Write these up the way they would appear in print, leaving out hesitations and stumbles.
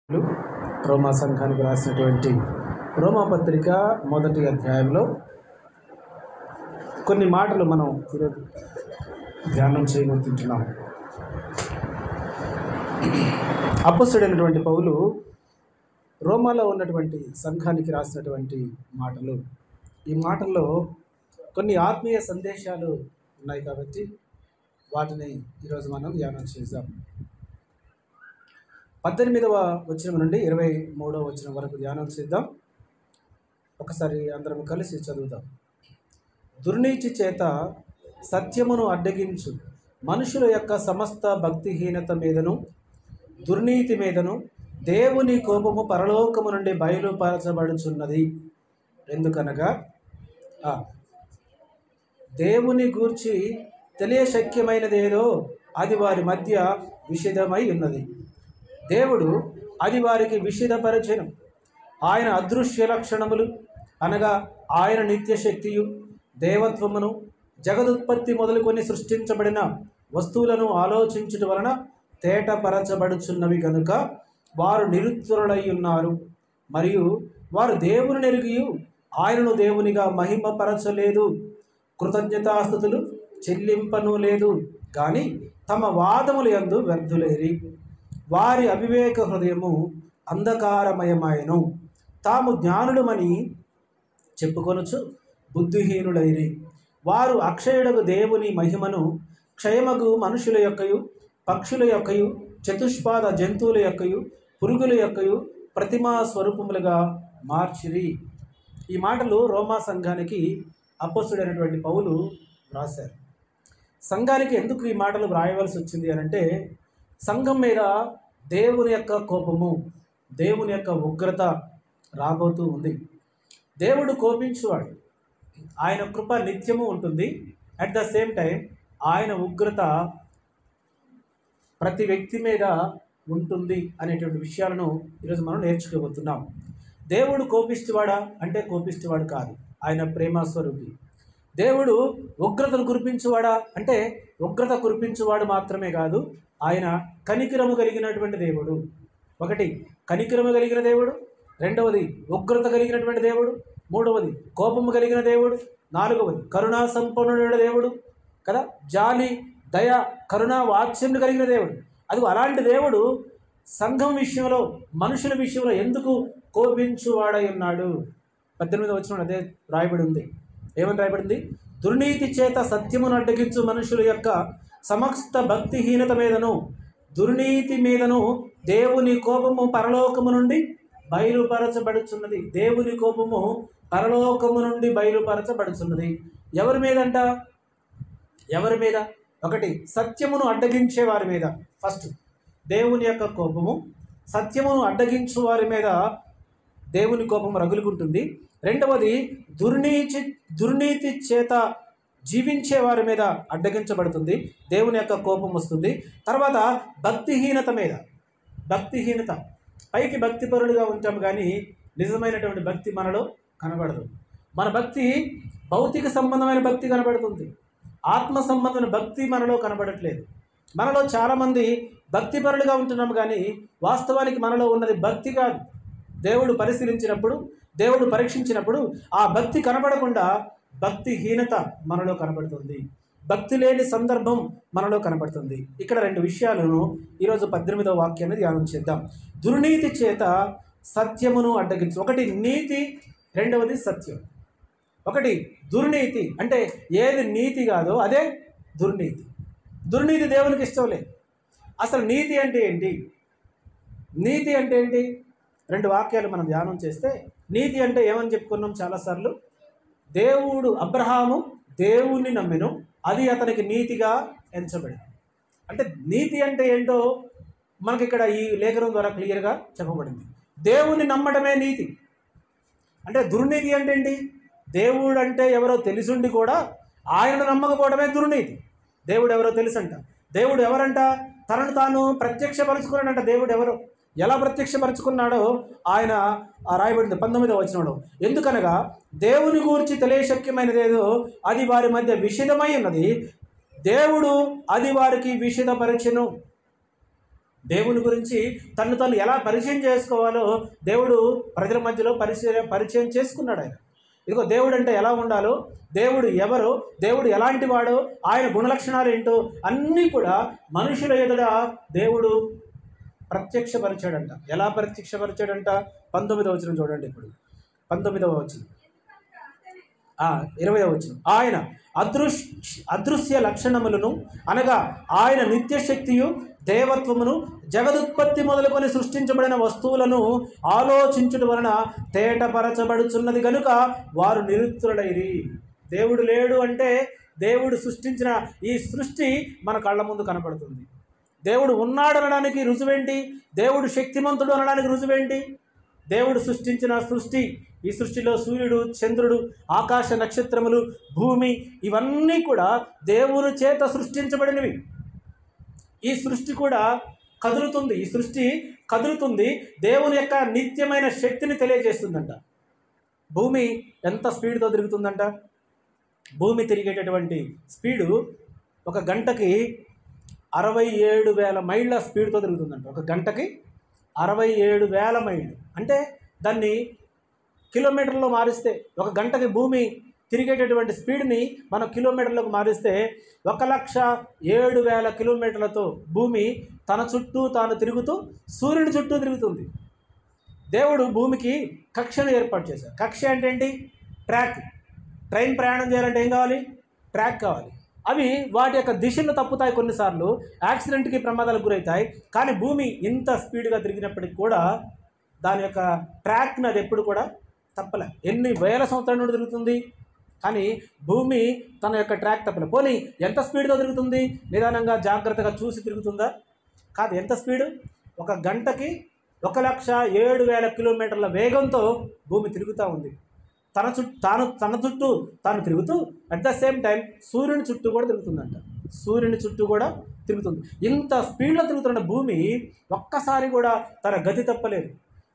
రోమా సంఘానికి రాసినటువంటి రోమా పత్రిక మొదటి అధ్యాయంలో కొన్ని మాటలు మనం ఈరోజు ధ్యానం చేయబోతుంటున్నాం. అపొస్తలుడైనటువంటి పౌలు రోమాలో ఉన్నటువంటి సంఘానికి రాసినటువంటి మాటలు, ఈ మాటల్లో కొన్ని ఆత్మీయ సందేశాలు ఉన్నాయి కాబట్టి వాటిని ఈరోజు మనం ధ్యానం చేద్దాం. 18వ వచనం నుండి 23వ వచనం వరకు ధ్యానం చేద్దాం. ఒకసారి అందరం కలిసి చదువుదాం. దుర్నీతి చేత సత్యమును అడ్డగించు మనుషుల యొక్క సమస్త భక్తిహీనత మీదను దుర్నీతి మీదను దేవుని కోపము పరలోకము నుండి బయలుపరచబడుచున్నది. ఎందుకనగా దేవుని గూర్చి తెలియశక్యమైనదేదో అది వారి మధ్య విషదమై ఉన్నది. దేవుడు అది వారికి విషదపరచెను. ఆయన అదృశ్య లక్షణములు అనగా ఆయన నిత్యశక్తియు దేవత్వమును జగదుత్పత్తి మొదలుకొని సృష్టించబడిన వస్తువులను ఆలోచించుట వలన తేటపరచబడుచున్నవి కనుక వారు నిరుత్తరులై ఉన్నారు. మరియు వారు దేవుని ఎరిగియు ఆయనను దేవునిగా మహిమపరచలేదు, కృతజ్ఞతాస్తుతులు చెల్లింపను లేదు, కానీ తమ వాదములు యందు వ్యర్థులైరి. వారి అవివేక హృదయము అంధకారమయమాయను. తాము జ్ఞానులమని చెప్పుకొనుచు బుద్ధిహీనులైరి. వారు అక్షయుడగు దేవుని మహిమను క్షయమగు మనుషుల యొక్కయు పక్షుల యొక్కయు చతుష్పాద జంతువుల యొక్కయు పురుగుల యొక్కయు ప్రతిమా స్వరూపములుగా మార్చిరి. ఈ మాటలు రోమా సంఘానికి అపొస్తలుడైనటువంటి పౌలు వ్రాశారు. సంఘానికి ఎందుకు ఈ మాటలు వ్రాయవలసి వచ్చింది అనంటే, సంఘం మీద దేవుని యొక్క కోపము, దేవుని యొక్క ఉగ్రత రాబోతూ ఉంది. దేవుడు కోపించువాడు, ఆయన కృప నిత్యము ఉంటుంది. అట్ ద సేమ్ టైం ఆయన ఉగ్రత ప్రతి వ్యక్తి మీద ఉంటుంది అనేటువంటి విషయాలను ఈరోజు మనం నేర్చుకోబోతున్నాం. దేవుడు కోపిస్తువాడా అంటే కోపిస్తువాడు కాదు, ఆయన ప్రేమస్వరూపి. దేవుడు ఉగ్రతను కురిపించువాడా అంటే ఉగ్రత కురిపించువాడు మాత్రమే కాదు, ఆయన కనికరము కలిగినటువంటి దేవుడు. ఒకటి కనికరము కలిగిన దేవుడు, రెండవది ఉగ్రత కలిగినటువంటి దేవుడు, మూడవది కోపము కలిగిన దేవుడు, నాలుగవది కరుణా సంపన్నుడైన దేవుడు కదా, జాలి దయ కరుణ వాత్సల్యం కలిగిన దేవుడు. అది అలాంటి దేవుడు సంఘం విషయంలో మనుషుల విషయంలో ఎందుకు కోపించువాడై ఉన్నాడు? 18వ వచనం అదే రాయబడి ఉంది. ఏమని రాయబడింది? దుర్నీతి చేత సత్యమును అడ్డగించు మనుషుల యొక్క సమస్త భక్తిహీనత మీదను దుర్నీతి మీదను దేవుని కోపము పరలోకము నుండి బయలుపరచబడుచున్నది. దేవుని కోపము పరలోకము నుండి బయలుపరచబడుచున్నది. ఎవరి మీదంట? ఎవరి మీద? ఒకటి సత్యమును అడ్డగించే వారి మీద. ఫస్ట్ దేవుని యొక్క కోపము సత్యమును అడ్డగించు వారి మీద దేవుని కోపం రగులుకుంటుంది. రెండవది దుర్నీతి చేత జీవించే వారి మీద అడ్డగించబడుతుంది, దేవుని యొక్క కోపం వస్తుంది. తర్వాత భక్తిహీనత మీద, భక్తిహీనత పైకి భక్తిపరులుగా ఉంటాం కానీ నిజమైనటువంటి భక్తి మనలో కనబడదు. మన భక్తి భౌతిక సంబంధమైన భక్తి కనబడుతుంది, ఆత్మ సంబంధమైన భక్తి మనలో కనబడట్లేదు. మనలో చాలామంది భక్తిపరులుగా ఉంటున్నాం కానీ వాస్తవానికి మనలో ఉన్నది భక్తి కాదు. దేవుడు పరిశీలించినప్పుడు, దేవుడు పరీక్షించినప్పుడు ఆ భక్తి కనబడకుండా భక్తిహీనత మనలో కనబడుతుంది, భక్తి లేని సందర్భం మనలో కనబడుతుంది. ఇక్కడ రెండు విషయాలను ఈరోజు 18వ వాక్యాన్ని ధ్యానం చేద్దాం. దుర్నీతి చేత సత్యమును అడ్డగించు. ఒకటి నీతి, రెండవది సత్యం. ఒకటి దుర్నీతి అంటే ఏది నీతి కాదో అదే దుర్నీతి. దుర్నీతి దేవునికి ఇష్టం లేదు. అసలు నీతి అంటే ఏంటి? నీతి అంటే ఏంటి? రెండు వాక్యాలు మనం ధ్యానం చేస్తే, నీతి అంటే ఏమని చెప్పుకున్నాం చాలాసార్లు. దేవుడు అబ్రహాము దేవుణ్ణి నమ్మెను, అది అతనికి నీతిగా ఎంచబడింది. అంటే నీతి అంటే ఏంటో మనకి ఇక్కడ ఈ లేఖనం ద్వారా క్లియర్గా చెప్పబడింది. దేవుణ్ణి నమ్మడమే నీతి. అంటే దుర్నీతి అంటే ఏంటి? దేవుడు అంటే ఎవరో తెలిసుండి కూడా ఆయనను నమ్మకపోవడమే దుర్నీతి. దేవుడు ఎవరో తెలుసంట. దేవుడు ఎవరంట? తనను తాను ప్రత్యక్షపరుచుకున్నాడంట. దేవుడు ఎవరో ఎలా ప్రత్యక్షపరుచుకున్నాడో ఆయన రాయబడింది 19వ వచనంలో. ఎందుకనగా దేవుని గూర్చి తెలియశక్యమైనదేదో అది వారి మధ్య విషదమై ఉన్నది, దేవుడు అది వారికి విషదపరచెను. దేవుని గురించి తను ఎలా పరిచయం చేసుకోవాలో దేవుడు ప్రజల మధ్యలో పరిచయం చేసుకున్నాడు. ఆయన ఇదిగో దేవుడు అంటే ఎలా ఉండాలో, దేవుడు ఎవరో, దేవుడు ఎలాంటి వాడో, ఆయన గుణలక్షణాలు ఏంటో అన్నీ కూడా మనుషుల ఎదుట దేవుడు ప్రత్యక్షపరిచాడంట. ఎలా ప్రత్యక్షపరిచాడంట? 19వ వచనం చూడండి. ఇప్పుడు 19వ వచనం 20వ వచనం. ఆయన అదృశ్య లక్షణములను అనగా ఆయన నిత్యశక్తియు దేవత్వమును జగదుత్పత్తి మొదలుకొని సృష్టించబడిన వస్తువులను ఆలోచించుట వలన తేటపరచబడుచున్నది కనుక వారు నిరుత్తులైరి. దేవుడు లేడు అంటే దేవుడు సృష్టించిన ఈ సృష్టి మన కళ్ళ ముందు కనపడుతుంది. దేవుడు ఉన్నాడు అనడానికి రుజువేంటి? దేవుడు శక్తిమంతుడు అనడానికి రుజువేంటి? దేవుడు సృష్టించిన సృష్టి, ఈ సృష్టిలో సూర్యుడు, చంద్రుడు, ఆకాశ నక్షత్రములు, భూమి ఇవన్నీ కూడా దేవుని చేత సృష్టించబడినవి. ఈ సృష్టి కూడా కదులుతుంది. ఈ సృష్టి కదులుతుంది, దేవుని యొక్క నిత్యమైన శక్తిని తెలియజేస్తుందంట. భూమి ఎంత స్పీడ్తో తిరుగుతుందంట? భూమి తిరిగేటటువంటి స్పీడు ఒక గంటకి 67,000 మైళ్ళ స్పీడ్తో తిరుగుతుందంట. ఒక గంటకి 67,000 మైళ్ళు అంటే దాన్ని కిలోమీటర్లో మారిస్తే, ఒక గంటకి భూమి తిరిగేటటువంటి స్పీడ్ని మనం కిలోమీటర్లకు మారిస్తే 1,07,000 కిలోమీటర్లతో భూమి తన చుట్టూ తాను తిరుగుతూ సూర్యుని చుట్టూ తిరుగుతుంది. దేవుడు భూమికి కక్షను ఏర్పాటు చేశారు. కక్ష అంటే ఏంటి? ట్రాక్. ట్రైన్ ప్రయాణం చేయాలంటే ఏం కావాలి? ట్రాక్ కావాలి. అవి వాటి యొక్క దిశను తప్పుతాయి, కొన్నిసార్లు యాక్సిడెంట్కి ప్రమాదాలకు గురవుతాయి. కానీ భూమి ఇంత స్పీడ్గా తిరిగినప్పటికి కూడా దాని యొక్క ట్రాక్ని అది ఎప్పుడు కూడా తప్పలే. ఎన్ని వేల సంవత్సరాల నుండి తిరుగుతుంది, కానీ భూమి తన యొక్క ట్రాక్ తప్పలే. పోనీ ఎంత స్పీడ్తో తిరుగుతుంది? నిదానంగా జాగ్రత్తగా చూసి తిరుగుతుందా? కాదు. ఎంత స్పీడు? ఒక గంటకి 1,07,000 కిలోమీటర్ల వేగంతో భూమి తిరుగుతూ ఉంది. తన చుట్టూ తాను తిరుగుతూ అట్ ద సేమ్ టైం సూర్యుని చుట్టూ కూడా తిరుగుతుందంట. సూర్యుని చుట్టూ కూడా తిరుగుతుంది. ఇంత స్పీడ్లో తిరుగుతున్న భూమి ఒక్కసారి కూడా తన గతి తప్పలేదు,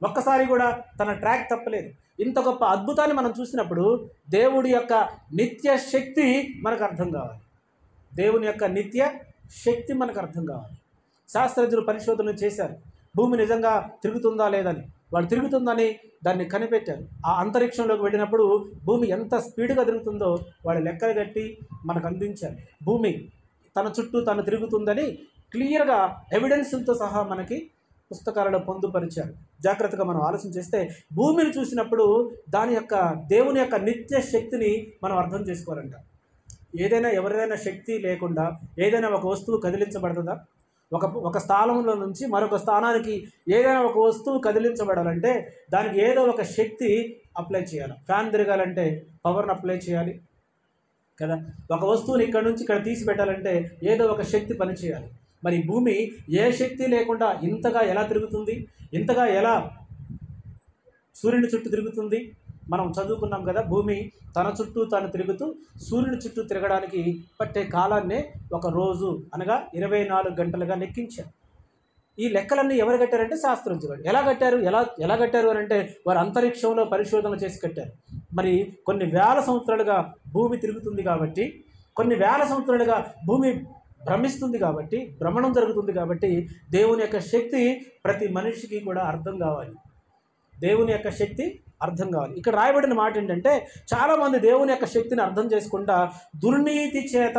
ఒక్కసారి కూడా తన ట్రాక్ తప్పలేదు. ఇంత గొప్ప అద్భుతాన్ని మనం చూసినప్పుడు దేవుడి యొక్క నిత్య శక్తి మనకు అర్థం కావాలి. దేవుని యొక్క నిత్య శక్తి మనకు అర్థం కావాలి. శాస్త్రజ్ఞులు పరిశోధనలు చేశారు. భూమి నిజంగా తిరుగుతుందా లేదని. వాళ్ళు తిరుగుతుందని దాన్ని కనిపెట్టారు. ఆ అంతరిక్షంలోకి వెళ్ళినప్పుడు భూమి ఎంత స్పీడ్గా తిరుగుతుందో వాళ్ళు లెక్కలు కట్టి మనకు అందించారు. భూమి తన చుట్టూ తను తిరుగుతుందని క్లియర్గా ఎవిడెన్స్లతో సహా మనకి పుస్తకాలలో పొందుపరిచారు. జాగ్రత్తగా మనం ఆలోచన చేస్తే భూమిని చూసినప్పుడు దాని యొక్క దేవుని యొక్క నిత్య శక్తిని మనం అర్థం చేసుకోవాలంట. ఎవరైనా శక్తి లేకుండా ఏదైనా ఒక వస్తువు కదిలించబడుతుందా? ఒక స్థానంలో నుంచి మరొక స్థానానికి ఏదైనా ఒక వస్తువు కదిలించబడాలంటే దానికి ఏదో ఒక శక్తి అప్లై చేయాలి. ఫ్యాన్ తిరగాలంటే పవర్ని అప్లై చేయాలి కదా. ఒక వస్తువుని ఇక్కడ నుంచి ఇక్కడ తీసి పెట్టాలంటే ఏదో ఒక శక్తి పనిచేయాలి. మరి భూమి ఏ శక్తి లేకుండా ఇంతగా ఎలా తిరుగుతుంది? ఇంతగా ఎలా సూర్యుని చుట్టూ తిరుగుతుంది? మనం చదువుకున్నాం కదా, భూమి తన చుట్టూ తాను తిరుగుతూ సూర్యుని చుట్టూ తిరగడానికి పట్టే కాలాన్నే ఒక రోజు అనగా 24 గంటలుగా లెక్కించారు. ఈ లెక్కలన్నీ ఎవరు కట్టారంటే శాస్త్రజ్ఞులు. ఎలా కట్టారు అని అంటే వారు అంతరిక్షంలో పరిశోధనలు చేసి కట్టారు. మరి కొన్ని వేల సంవత్సరాలుగా భూమి తిరుగుతుంది కాబట్టి, కొన్ని వేల సంవత్సరాలుగా భూమి భ్రమిస్తుంది కాబట్టి, భ్రమణం జరుగుతుంది కాబట్టి దేవుని యొక్క శక్తి ప్రతి మనిషికి కూడా అర్థం కావాలి. దేవుని యొక్క శక్తి అర్థం కావాలి. ఇక్కడ రాయబడిన మాట ఏంటంటే చాలామంది దేవుని యొక్క శక్తిని అర్థం చేసుకుంటా దుర్నీతి చేత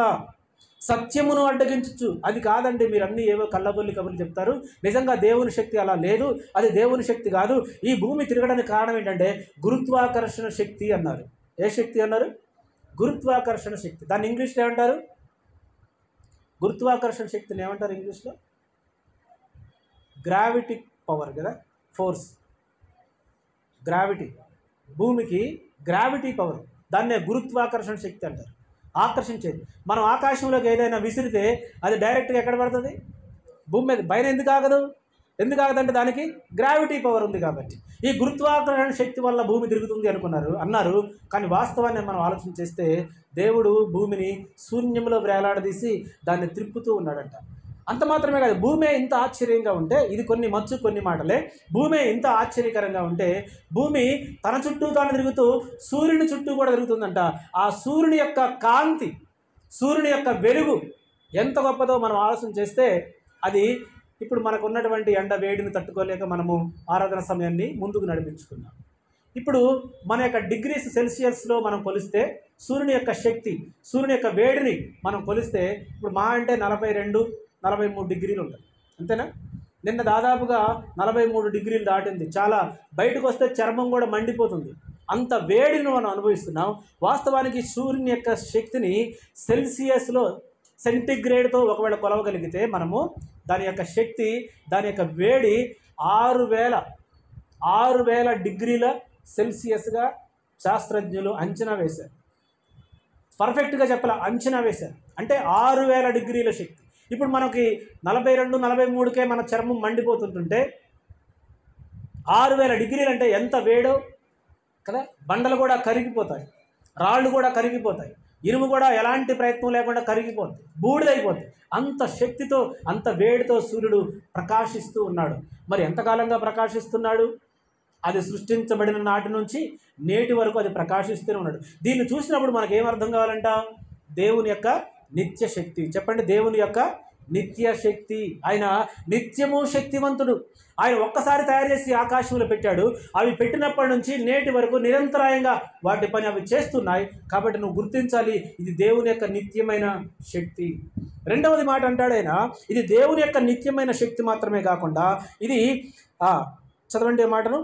సత్యమును అడ్డగించచ్చు. అది కాదండి, మీరు అన్నీ ఏవో కళ్ళబొల్లి కబుర్లు చెప్తారు. నిజంగా దేవుని శక్తి అలా లేదు, అది దేవుని శక్తి కాదు. ఈ భూమి తిరగడానికి కారణం ఏంటంటే గురుత్వాకర్షణ శక్తి అన్నారు. ఏ శక్తి అన్నారు? గురుత్వాకర్షణ శక్తి. దాన్ని ఇంగ్లీష్లో ఏమంటారు? గురుత్వాకర్షణ శక్తిని ఏమంటారు ఇంగ్లీష్లో? గ్రావిటీ పవర్ కదా, ఫోర్స్. గ్రావిటీ, భూమికి గ్రావిటీ పవర్, దాన్నే గురుత్వాకర్షణ శక్తి అంటారు. ఆకర్షించేది. మనం ఆకాశంలోకి ఏదైనా విసిరితే అది డైరెక్ట్గా ఎక్కడ పడుతుంది? భూమి మీద. పైన ఎందుకు ఆగదంటే దానికి గ్రావిటీ పవర్ ఉంది కాబట్టి. ఈ గురుత్వాకర్షణ శక్తి వల్ల భూమి తిరుగుతుంది అన్నారు. కానీ వాస్తవాన్ని మనం ఆలోచన చేస్తే దేవుడు భూమిని శూన్యంలో వేలాడదీసి దాన్ని త్రిప్పుతూ ఉన్నాడంట. అంత మాత్రమే కాదు, భూమి ఇంత ఆశ్చర్యంగా ఉంటే, ఇది కొన్ని మాటలే, భూమి ఇంత ఆశ్చర్యకరంగా ఉంటే భూమి తన చుట్టూ తాను తిరుగుతూ సూర్యుని చుట్టూ కూడా తిరుగుతుందంట. ఆ సూర్యుని యొక్క కాంతి, సూర్యుని యొక్క వెలుగు ఎంత గొప్పదో మనం ఆలోచన చేస్తే అది ఇప్పుడు మనకు ఉన్నటువంటి ఎండ వేడిని తట్టుకోలేక మనము ఆరాధన సమయాన్ని ముందుకు నడిపించుకున్నాం. ఇప్పుడు మన యొక్క డిగ్రీస్ సెల్సియస్లో మనం కొలిస్తే సూర్యుని యొక్క శక్తి, సూర్యుని యొక్క వేడిని మనం కొలిస్తే ఇప్పుడు మా అంటే 42, 43 డిగ్రీలు ఉంటుంది, అంతేనా? నిన్న దాదాపుగా 43 డిగ్రీలు దాటింది. చాలా బయటకు వస్తే చర్మం కూడా మండిపోతుంది, అంత వేడిని మనం అనుభవిస్తున్నాం. వాస్తవానికి సూర్యుని యొక్క శక్తిని సెల్సియస్లో సెంటిగ్రేడ్తో ఒకవేళ కొలవగలిగితే మనము దాని యొక్క శక్తి, దాని యొక్క వేడి 6,000 డిగ్రీల సెల్సియస్గా శాస్త్రజ్ఞులు అంచనా వేశారు. పర్ఫెక్ట్గా చెప్పాల, అంచనా వేశారు. అంటే 6,000 డిగ్రీల శక్తి. ఇప్పుడు మనకి 42, 43కే మన చర్మం మండిపోతుంటుంటే 6,000 డిగ్రీలు అంటే ఎంత వేడో కదా. బండలు కూడా కరిగిపోతాయి, రాళ్ళు కూడా కరిగిపోతాయి, ఇనుము కూడా ఎలాంటి ప్రయత్నం లేకుండా కరిగిపోతుంది, బూడిదైపోతుంది. అంత శక్తితో, అంత వేడితో సూర్యుడు ప్రకాశిస్తూ ఉన్నాడు. మరి ఎంతకాలంగా ప్రకాశిస్తున్నాడు? అది సృష్టించబడిన నాటి నుంచి నేటి వరకు అది ప్రకాశిస్తూనే ఉన్నాడు. దీన్ని చూసినప్పుడు మనకు ఏమర్థం కావాలంట? దేవుని యొక్క నిత్య శక్తి. చెప్పండి, దేవుని యొక్క నిత్య శక్తి. ఆయన నిత్యము శక్తివంతుడు. ఆయన ఒక్కసారి తయారు చేసి ఆకాశంలో పెట్టాడు. అవి పెట్టినప్పటి నుంచి నేటి వరకు నిరంతరాయంగా వాటి పని అవి చేస్తున్నాయి. కాబట్టి నువ్వు గుర్తించాలి, ఇది దేవుని యొక్క నిత్యమైన శక్తి. రెండవది మాట అంటాడు ఆయన, ఇది దేవుని యొక్క నిత్యమైన శక్తి మాత్రమే కాకుండా ఇది చదవండి మాటను,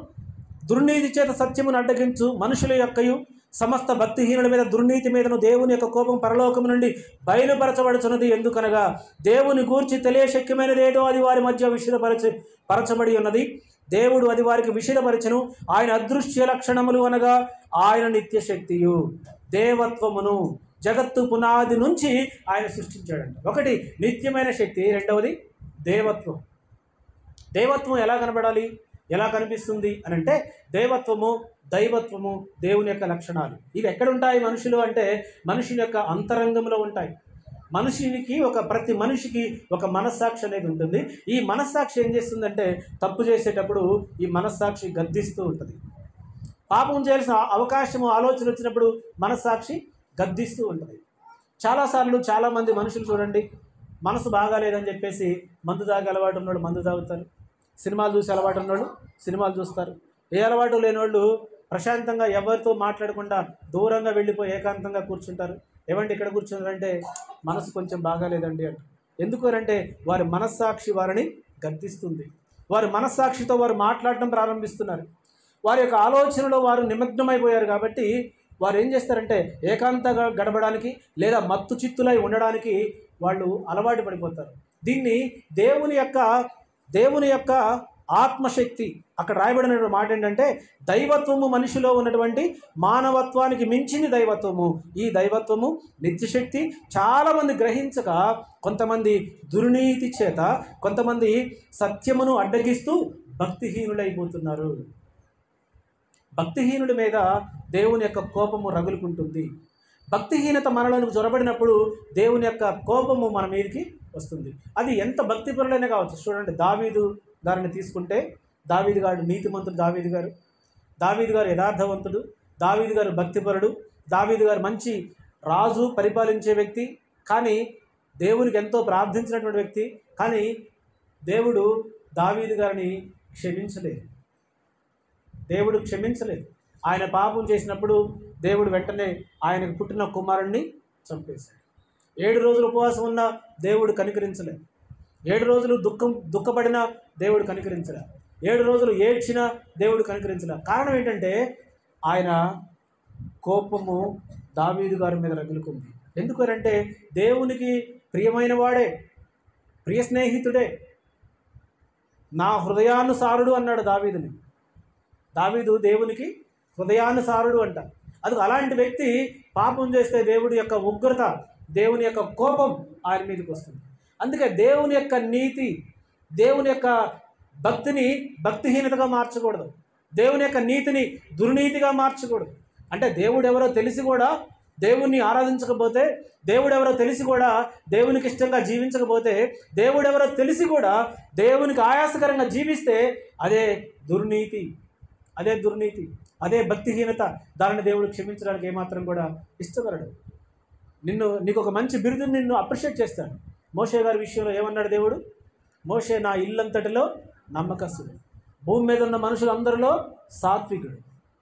దుర్నీతి చేత సత్యమును అడ్డగించు మనుషుల యొక్కయు సమస్త భక్తిహీనుల మీద దుర్నీతి మీదను దేవుని యొక్క కోపం పరలోకము నుండి బయలుపరచబడుచున్నది. ఎందుకనగా దేవుని గూర్చి తెలియశక్యమైనది ఏదో అది వారి మధ్య పరచబడి ఉన్నది. దేవుడు అది వారికి విషదపరచను. ఆయన అదృశ్య లక్షణములు అనగా ఆయన నిత్యశక్తియు దేవత్వమును జగత్తు పునాది నుంచి ఆయన సృష్టించాడంట. ఒకటి నిత్యమైన శక్తి, రెండవది దేవత్వం. దేవత్వం ఎలా కనబడాలి, ఎలా కనిపిస్తుంది అని అంటే, దేవత్వము, దైవత్వము దేవుని యొక్క లక్షణాలు. ఇవి ఎక్కడుంటాయి మనుషులు అంటే మనుషుని యొక్క అంతరంగంలో ఉంటాయి. ప్రతి మనిషికి ఒక మనస్సాక్షి అనేది ఉంటుంది. ఈ మనస్సాక్షి ఏం చేస్తుందంటే, తప్పు చేసేటప్పుడు ఈ మనస్సాక్షి గద్దిస్తూ ఉంటుంది. పాపం చేయాల్సిన అవకాశము, ఆలోచన వచ్చినప్పుడు మనస్సాక్షి గద్దిస్తూ ఉంటుంది. చాలాసార్లు చాలామంది మనుషులు చూడండి, మనసు బాగాలేదని చెప్పేసి మందు తాగే అలవాటు ఉన్నవాడు మందు తాగుతారు, సినిమాలు చూసే అలవాటు ఉన్నవాళ్ళు సినిమాలు చూస్తారు. ఏ అలవాటు లేనివాళ్ళు ప్రశాంతంగా ఎవరితో మాట్లాడకుండా దూరంగా వెళ్ళిపోయి ఏకాంతంగా కూర్చుంటారు. ఏమంటే ఇక్కడ కూర్చున్నారంటే మనసు కొంచెం బాగాలేదండి అంట. ఎందుకు అంటే వారి మనస్సాక్షి వారిని గద్దిస్తుంది. వారి మనస్సాక్షితో వారు మాట్లాడడం ప్రారంభిస్తున్నారు. వారి యొక్క ఆలోచనలో వారు నిమగ్నమైపోయారు. కాబట్టి వారు ఏం చేస్తారంటే ఏకాంతంగా గడపడానికి లేదా మత్తు చిత్తులై ఉండడానికి వాళ్ళు అలవాటు పడిపోతారు. దీన్ని దేవుని యొక్క ఆత్మశక్తి, అక్కడ రాయబడిన మాట ఏంటంటే, దైవత్వము మనిషిలో ఉన్నటువంటి మానవత్వానికి మించింది దైవత్వము. ఈ దైవత్వము నిత్యశక్తి చాలామంది గ్రహించక, కొంతమంది దుర్నీతి చేత, కొంతమంది సత్యమును అడ్డగిస్తూ భక్తిహీనులైపోతున్నారు. భక్తిహీనుడి మీద దేవుని యొక్క కోపము రగులుకుంటుంది. భక్తిహీనత మనలోనికి జొరబడినప్పుడు దేవుని యొక్క కోపము మన మీదకి వస్తుంది. అది ఎంత భక్తిపరులైనా కావచ్చు. చూడండి, దావీదు గారిని తీసుకుంటే, దావీదు గారు నీతిమంతుడు. దావీదు గారు యథార్థవంతుడు, దావీదు గారు భక్తిపరుడు, దావీదు గారు మంచి రాజు, పరిపాలించే వ్యక్తి, కానీ దేవునికి ఎంతో ప్రార్థించినటువంటి వ్యక్తి. కానీ దేవుడు దావీదు గారిని క్షమించలేదు. ఆయన పాపం చేసినప్పుడు దేవుడు వెంటనే ఆయనకు పుట్టిన కుమారుణ్ణి చంపేశాడు. 7 రోజులు ఉపవాసం ఉన్న దేవుడు కనికరించలేదు. 7 రోజులు దుఃఖపడిన దేవుడు కనికరించలేదు. 7 రోజులు ఏడ్చిన దేవుడు కనికరించలేదు. కారణం ఏంటంటే ఆయన కోపము దావీదు గారి మీద రగులుకుంది. ఎందుకంటే దేవునికి ప్రియమైన వాడే, ప్రియ స్నేహితుడే, నా హృదయానుసారుడు అన్నాడు దావీదుని. దావీదు దేవునికి హృదయానుసారుడు అంట. అది అలాంటి వ్యక్తి పాపం చేస్తే దేవుడి యొక్క ఉగ్రత, దేవుని యొక్క కోపం ఆయన మీదకి వస్తుంది. అందుకే దేవుని యొక్క నీతి, దేవుని యొక్క భక్తిని భక్తిహీనతగా మార్చకూడదు. దేవుని యొక్క నీతిని దుర్నీతిగా మార్చకూడదు. అంటే దేవుడెవరో తెలిసి కూడా దేవుణ్ణి ఆరాధించకపోతే, దేవుడెవరో తెలిసి కూడా దేవునికి ఇష్టంగా జీవించకపోతే, దేవుడెవరో తెలిసి కూడా దేవునికి ఆయాసకరంగా జీవిస్తే అదే దుర్నీతి, అదే భక్తిహీనత. దానిని దేవుడు క్షమించడానికి ఏమాత్రం కూడా ఇష్టపడడు. నీకు ఒక మంచి బిరుదుని నిన్ను అప్రిషియేట్ చేస్తాడు. మోషే గారి విషయంలో ఏమన్నాడు దేవుడు? మోషే నా ఇల్లంతటిలో నమ్మకస్తుడు, భూమి మీద ఉన్న మనుషులందరిలో సాత్వికుడు.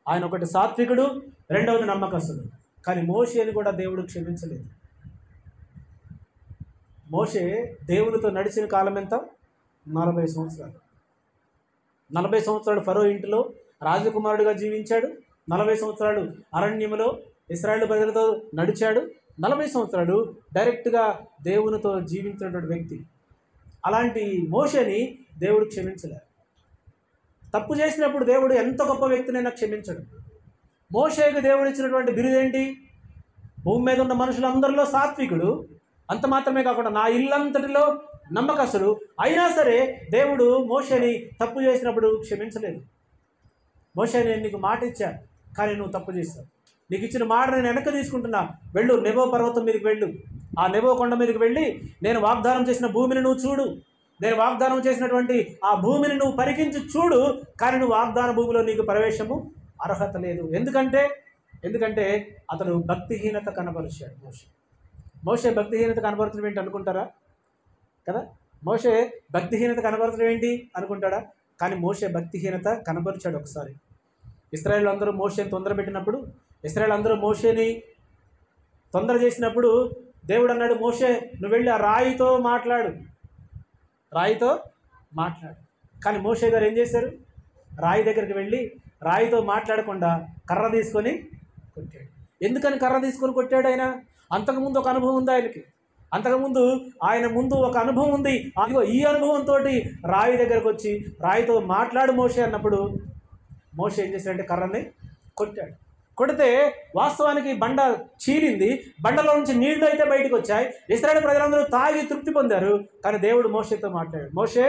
ఆయన ఒకటి సాత్వికుడు, రెండవది నమ్మకస్తుడు. కానీ మోషేని కూడా దేవుడు క్షమించలేదు. మోషే దేవునితో నడిచిన కాలం ఎంత? 40 సంవత్సరాలు. 40 సంవత్సరాలు ఫరో ఇంటిలో రాజకుమారుడిగా జీవించాడు. 40 సంవత్సరాలు అరణ్యములో ఇశ్రాయేలు ప్రజలతో నడిచాడు. 40 సంవత్సరాలు డైరెక్ట్గా దేవునితో జీవించినటువంటి వ్యక్తి. అలాంటి మోషేని దేవుడు క్షమించలేరు. తప్పు చేసినప్పుడు దేవుడు ఎంత గొప్ప వ్యక్తినైనా క్షమించడు. మోషేకు దేవుడు ఇచ్చినటువంటి బిరుదేంటి? భూమి మీద ఉన్న మనుషులందరిలో సాత్వికుడు. అంత మాత్రమే కాకుండా నా ఇల్లంతటిలో నమ్మకస్తుడు. అయినా సరే దేవుడు మోషేని తప్పు చేసినప్పుడు క్షమించలేదు. మోషే, నేను నీకు మాట ఇచ్చా, కానీ నువ్వు తప్పు చేస్తావు. నీకు ఇచ్చిన మాట నేను వెనక్కి తీసుకుంటున్నా. వెళ్ళు, నెబో పర్వతం మీదకి వెళ్ళు. ఆ నెబో కొండ మీదకి వెళ్ళి నేను వాగ్దానం చేసిన భూమిని నువ్వు చూడు. నేను వాగ్దానం చేసినటువంటి ఆ భూమిని నువ్వు పరికించి చూడు. కానీ నువ్వు వాగ్దాన భూమిలో నీకు ప్రవేశము అర్హత లేదు. ఎందుకంటే అతడు భక్తిహీనత కనపరిచాడు. మోషే భక్తిహీనత కనపరచడం ఏంటి అనుకుంటారా కదా? మోషే భక్తిహీనత కనపరచడం ఏంటి అనుకుంటాడా? కానీ మోషే భక్తిహీనత కనపరిచాడు. ఒకసారి ఇశ్రాయేలు అందరూ మోషేని తొందర పెట్టినప్పుడు, ఇశ్రాయేలు అందరూ మోషేని తొందర చేసినప్పుడు దేవుడు అన్నాడు, మోషే నువ్వు వెళ్ళి ఆ రాయితో మాట్లాడు. కానీ మోషే గారు ఏం చేశారు? రాయి దగ్గరికి వెళ్ళి రాయితో మాట్లాడకుండా కర్ర తీసుకొని కొట్టాడు. ఎందుకని కర్ర తీసుకొని కొట్టాడు? ఆయన అంతకుముందు ఒక అనుభవం ఉంది ఆయనకి. అంతకుముందు ఆయన ముందు ఒక అనుభవం ఉంది. అదిగో ఈ అనుభవంతో రాయి దగ్గరకు వచ్చి రాయితో మాట్లాడు మోషే అన్నప్పుడు మోషే ఏం చేశాడంటే కర్రని కొట్టాడు. కొడితే వాస్తవానికి బండ చీలింది. బండలో నుంచి నీళ్లు అయితే బయటకు వచ్చాయి. ఇశ్రాయేలు ప్రజలందరూ తాగి తృప్తి పొందారు. కానీ దేవుడు మోషేతో మాట్లాడాడు. మోషే,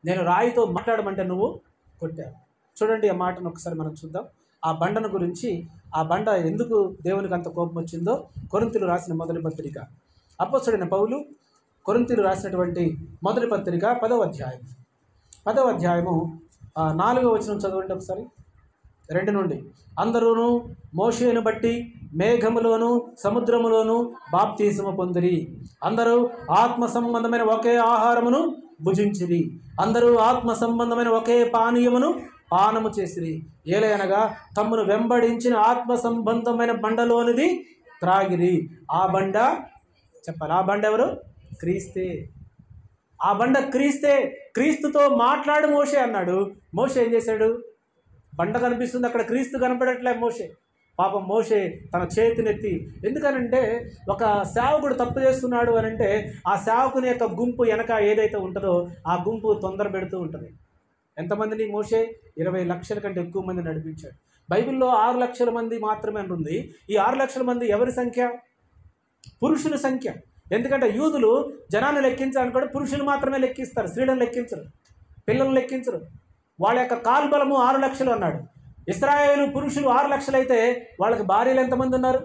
నేను రాయితో మాట్లాడమంటే నువ్వు కొట్టావు. చూడండి ఆ మాటను ఒకసారి మనం చూద్దాం. ఆ బండను గురించి, ఆ బండ ఎందుకు దేవునికి అంత కోపం వచ్చిందో కొరింథీయులు రాసిన మొదటి పత్రిక, అపోస్తలుడైన పౌలు కొరింథీయులు రాసినటువంటి మొదటి పత్రిక 10వ అధ్యాయము 4వ వచనం చదవండి ఒకసారి. 2 నుండి. అందరూను మోషేను బట్టి మేఘములోను సముద్రములోను బాప్తిసము పొందిరి. అందరూ ఆత్మ సంబంధమైన ఒకే ఆహారమును భుజించిరి. అందరూ ఆత్మ సంబంధమైన ఒకే పానీయమును పానము చేసిరి. ఏలయనగా తమ్మును వెంబడించిన ఆత్మ సంబంధమైన బండలోనిది త్రాగిరి. ఆ బండ చెప్పాలి. ఆ బండ ఎవరు? క్రీస్తే. ఆ బండ క్రీస్తే. క్రీస్తుతో మాట్లాడు మోషే అన్నాడు. మోషే ఏం చేశాడు? బండ కనిపిస్తుంది, అక్కడ క్రీస్తు కనపడట్లే. పాపం మోషే తన చేతినెత్తి, ఎందుకనంటే ఒక సేవకుడు తప్పు చేస్తున్నాడు అని అంటే ఆ సేవకుని యొక్క గుంపు వెనక ఏదైతే ఉంటుందో ఆ గుంపు తొందర పెడుతూ ఉంటుంది. ఎంతమందిని మోషే? 20 లక్షల కంటే ఎక్కువ మంది నడిపించాడు. బైబిల్లో 6 లక్షల మంది మాత్రమే ఉంటుంది. ఈ 6 లక్షల మంది ఎవరి సంఖ్య? పురుషుల సంఖ్య. ఎందుకంటే యూదులు జనాన్ని లెక్కించాలని కూడా పురుషులు మాత్రమే లెక్కిస్తారు, స్త్రీలను లెక్కించరు, పిల్లలను లెక్కించరు. వాళ్ళ యొక్క కాల్బలము 6 లక్షలు అన్నాడు. ఇశ్రాయేలు పురుషులు 6 లక్షలు అయితే వాళ్ళకి భార్యలు ఎంతమంది ఉన్నారు?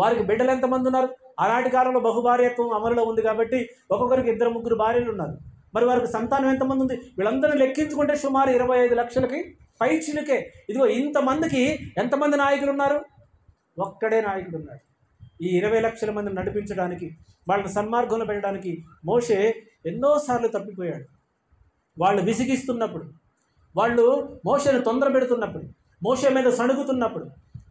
వారికి బిడ్డలు ఎంతమంది ఉన్నారు? ఆనాటి కాలంలో బహుభార్యత్వం అమలులో ఉంది కాబట్టి ఒక్కొక్కరికి 2-3 భార్యలు ఉన్నారు. మరి వారికి సంతానం ఎంతమంది ఉంది? వీళ్ళందరినీ లెక్కించుకుంటే సుమారు 25 లక్షలకి పైచిలుకే. ఇదిగో ఇంతమందికి ఎంతమంది నాయకులు ఉన్నారు? ఒక్కడే నాయకుడు ఉన్నాడు. ఈ 20 లక్షల మందిని నడిపించడానికి, వాళ్ళని సన్మార్గంలో పెట్టడానికి మోషే ఎన్నోసార్లు తప్పిపోయాడు. వాళ్ళు విసిగిస్తున్నప్పుడు, వాళ్ళు మోషేను తొందర పెడుతున్నప్పుడు, మోషే మీద సణుగుతున్నప్పుడు,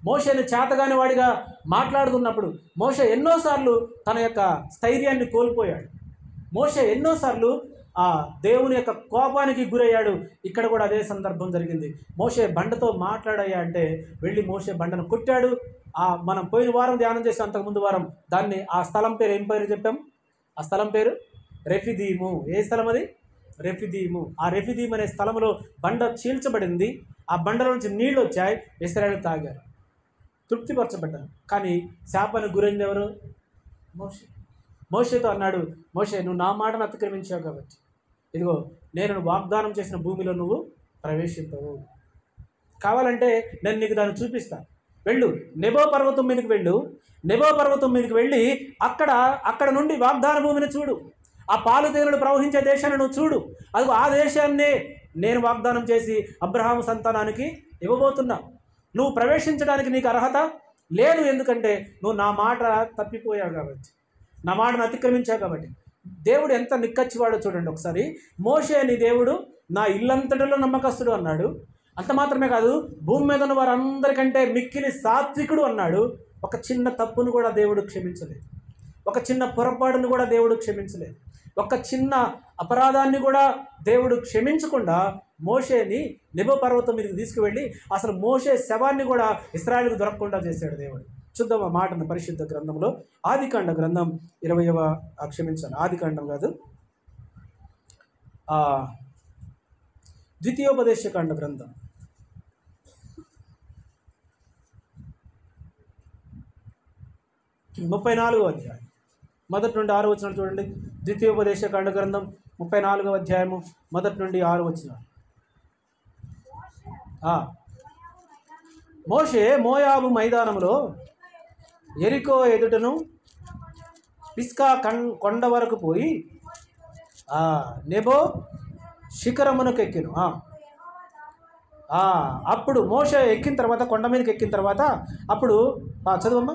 మోషేని చేతగాని వాడిగా మాట్లాడుతున్నప్పుడు మోషే ఎన్నోసార్లు తన యొక్క స్థైర్యాన్ని కోల్పోయాడు. మోషే ఎన్నోసార్లు ఆ దేవుని యొక్క కోపానికి గురయ్యాడు. ఇక్కడ కూడా అదే సందర్భం జరిగింది. మోషే బండతో మాట్లాడయ్యా అంటే వెళ్ళి మోషే బండను కొట్టాడు. మనం పోయిన వారం ధ్యానం చేసాం, అంతకుముందు వారం. ఆ స్థలం పేరు ఏం పేరు చెప్పాం? ఆ స్థలం పేరు రెఫిదీము. ఏ స్థలం అది? రెఫిదీము. ఆ రెఫిదీము అనే స్థలంలో బండ చీల్చబడింది. ఆ బండలో నుంచి నీళ్ళు వచ్చాయి. ఇశ్రాయేలు తాగారు, తృప్తిపరచబడ్డారు. కానీ శాపానికి గురైంది ఎవరు? మోషేతో అన్నాడు, మోషే నువ్వు నా మాటను అతిక్రమించావు కాబట్టి ఇదిగో నేను వాగ్దానం చేసిన భూమిలో నువ్వు ప్రవేశించవు. కావాలంటే నేను నీకు దాన్ని చూపిస్తాను. వెళ్ళు, నెబో పర్వతం మీదకి వెళ్ళు. నెబో పర్వతం మీదకి వెళ్ళి అక్కడ నుండి వాగ్దాన భూమిని చూడు. ఆ పాలు తేనెలు ప్రవహించే దేశాన్ని నువ్వు చూడు. అదిగో ఆ దేశాన్నే నేను వాగ్దానం చేసి అబ్రహాము సంతానానికి ఇవ్వబోతున్నా. నువ్వు ప్రవేశించడానికి నీకు అర్హత లేదు. ఎందుకంటే నువ్వు నా మాట తప్పిపోయావు కాబట్టి, నా మాటను అతిక్రమించావు కాబట్టి. దేవుడు ఎంత నిక్కచ్చివాడో చూడండి ఒకసారి. మోషే నీ దేవుడు నా ఇల్లంతటిలో నమ్మకస్తుడు అన్నాడు. అంత మాత్రమే కాదు, భూమి మీద ఉన్న వారందరికంటే మిక్కిలి సాత్వికుడు అన్నాడు. ఒక చిన్న తప్పును కూడా దేవుడు క్షమించలేదు. ఒక చిన్న పొరపాటును కూడా దేవుడు క్షమించలేదు. ఒక చిన్న అపరాధాన్ని కూడా దేవుడు క్షమించకుండా మోషేని నెబో పర్వతం మీదకి తీసుకువెళ్ళి అసలు మోషే శవాన్ని కూడా ఇశ్రాయేలుకు దొరకకుండా చేశాడు దేవుడు. చూద్దాం ఆ మాటను పరిశుద్ధ గ్రంథంలో. ఆదికాండ గ్రంథం 20వ ఆదికాండం కాదు, ద్వితీయోపదేశకాండ గ్రంథం 34వ అధ్యాయం మొదటి నుండి 6 వచనాలు చూడండి. ద్వితీయోపదేశకాండ గ్రంథం 34వ అధ్యాయము మొదటి నుండి 6 వచనాలు. మోషే మోయాబు మైదానంలో ఎరికో ఎదుటను పిస్కా కొండ వరకు పోయి నెబో శిఖరమునకు ఎక్కిను. అప్పుడు మోషే ఎక్కిన తర్వాత, కొండ మీదకి ఎక్కిన తర్వాత, అప్పుడు చదువమ్మా,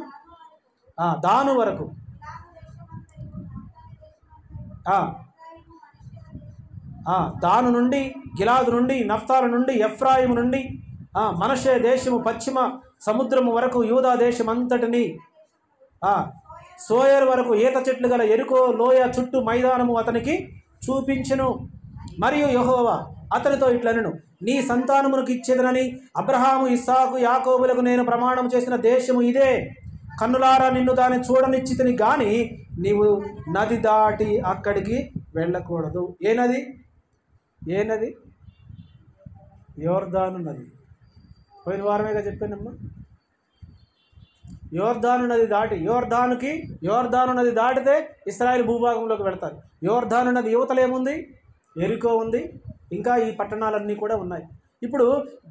దాను వరకు, దాను నుండి, గిలాదు నుండి, నఫ్తాలు నుండి, ఎఫ్రాయిము నుండి, మనషే దేశము పశ్చిమ సముద్రము వరకు, యూదా దేశం అంతటిని, సోయర్ వరకు ఈత చెట్లు గల ఎరుకో లోయ చుట్టూ మైదానము అతనికి చూపించెను. మరియు యెహోవా అతనితో ఇట్లనెను, నీ సంతానమునకు ఇచ్చేదనని అబ్రహాము, ఇస్సాకు, యాకోబులకు నేను ప్రమాణం చేసిన దేశము ఇదే. కన్నులారా నిన్ను దాన్ని చూడనిచ్చితిని గాని నీవు నది దాటి అక్కడికి వెళ్ళకూడదు. ఏ నది? ఏ నది? యోర్దాను నది. పోయిన వారమేగా చెప్పానమ్మా. యోర్దాను నది దాటి, యోర్దాను నది దాటితే ఇశ్రాయేలు భూభాగంలోకి వెళతారు. యోర్దాను నది యువతలేముంది? ఎరికో ఉంది, ఇంకా ఈ పట్టణాలన్నీ కూడా ఉన్నాయి. ఇప్పుడు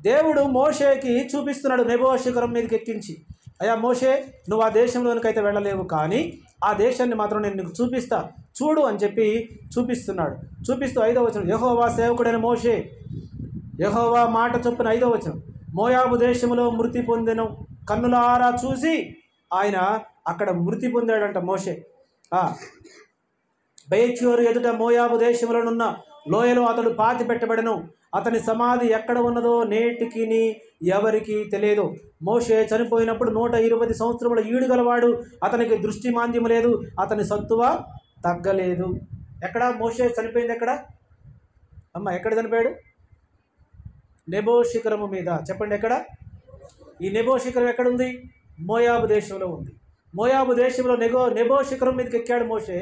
దేవుడు మోషేకి చూపిస్తున్నాడు నెబో శిఖరం మీదకి ఎక్కించి, అయ్యా మోషే, నువ్వు ఆ దేశంలోనికైతే వెళ్ళలేవు, కానీ ఆ దేశాన్ని మాత్రం నేను నీకు చూపిస్తా, చూడు అని చెప్పి చూపిస్తున్నాడు. చూపిస్తూ 5వ వచనం, యెహోవా సేవకుడైన మోషే యెహోవా మాట చొప్పున 5వ వచనం, మోయాబు దేశంలో మృతి పొందెను. కన్నులారా చూసి ఆయన అక్కడ మృతి పొందాడంట మోషే. బయచూరు ఎదుట మోయాబు దేశంలోనున్న లోయలో అతడు పాతి పెట్టబడెను. అతని సమాధి ఎక్కడ ఉన్నదో నేటికి ఎవరికి తెలియదు. మోషే చనిపోయినప్పుడు 120 సంవత్సరముల ఈడు గలవాడు. అతనికి దృష్టి మాంద్యం లేదు, అతని సత్తువ తగ్గలేదు. ఎక్కడ మోషే చనిపోయింది? ఎక్కడ అమ్మ? ఎక్కడ చనిపోయాడు? నెబో శిఖరము మీద. చెప్పండి ఎక్కడ? ఈ నెబో శిఖరం ఎక్కడుంది? మోయాబు దేశంలో ఉంది. మోయాబు దేశంలో నెబో శిఖరం మీదకి ఎక్కాడు మోషే,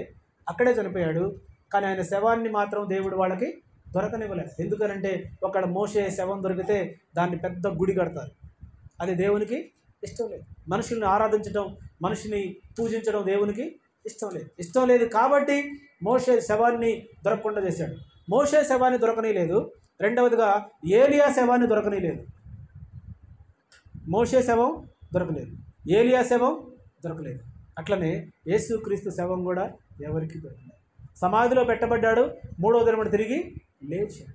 అక్కడే చనిపోయాడు. కానీ ఆయన శవాన్ని మాత్రం దేవుడు వాళ్ళకి దొరకనివ్వలేదు. ఎందుకనంటే ఒకళ్ళ మోషే శవం దొరికితే దాన్ని పెద్ద గుడి కడతారు. అది దేవునికి ఇష్టం లేదు. మనుషుల్ని ఆరాధించడం, మనిషిని పూజించడం దేవునికి ఇష్టం లేదు. కాబట్టి మోషే శవాన్ని దొరకకుండా చేశాడు. మోషే శవాన్ని దొరకనీయలేదు. రెండవదిగా ఏలియా శవాన్ని దొరకనీయలేదు. మోషే శవం దొరకలేదు, ఏలియా శవం దొరకలేదు. అట్లనే యేసుక్రీస్తు శవం కూడా ఎవరికి దొరకలేదు. సమాధిలో పెట్టబడ్డాడు, 3వ దినమున తిరిగి లేచాడు.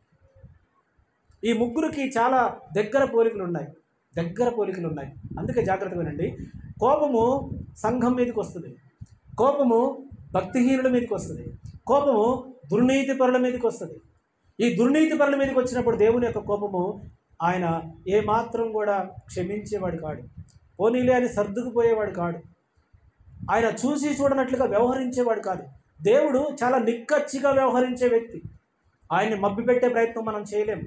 ఈ ముగ్గురికి చాలా దగ్గర పోలికలు ఉన్నాయి. అందుకే జాగ్రత్తగా వినండి. కోపము సంఘం మీదకి వస్తుంది, కోపము భక్తిహీనుల మీదకి వస్తుంది, కోపము దుర్నీతి పరుల మీదకి వస్తుంది. ఈ దుర్నీతి పరుల మీదకి వచ్చినప్పుడు దేవుని యొక్క కోపము ఆయన ఏమాత్రం కూడా క్షమించేవాడు కాడు, పోనీలే అని సర్దుకుపోయేవాడు కాడు, ఆయన చూసి చూడనట్లుగా వ్యవహరించేవాడు కాదు. దేవుడు చాలా నిక్కచ్చిగా వ్యవహరించే వ్యక్తి. ఆయన్ని మభ్యపెట్టే ప్రయత్నం మనం చేయలేము,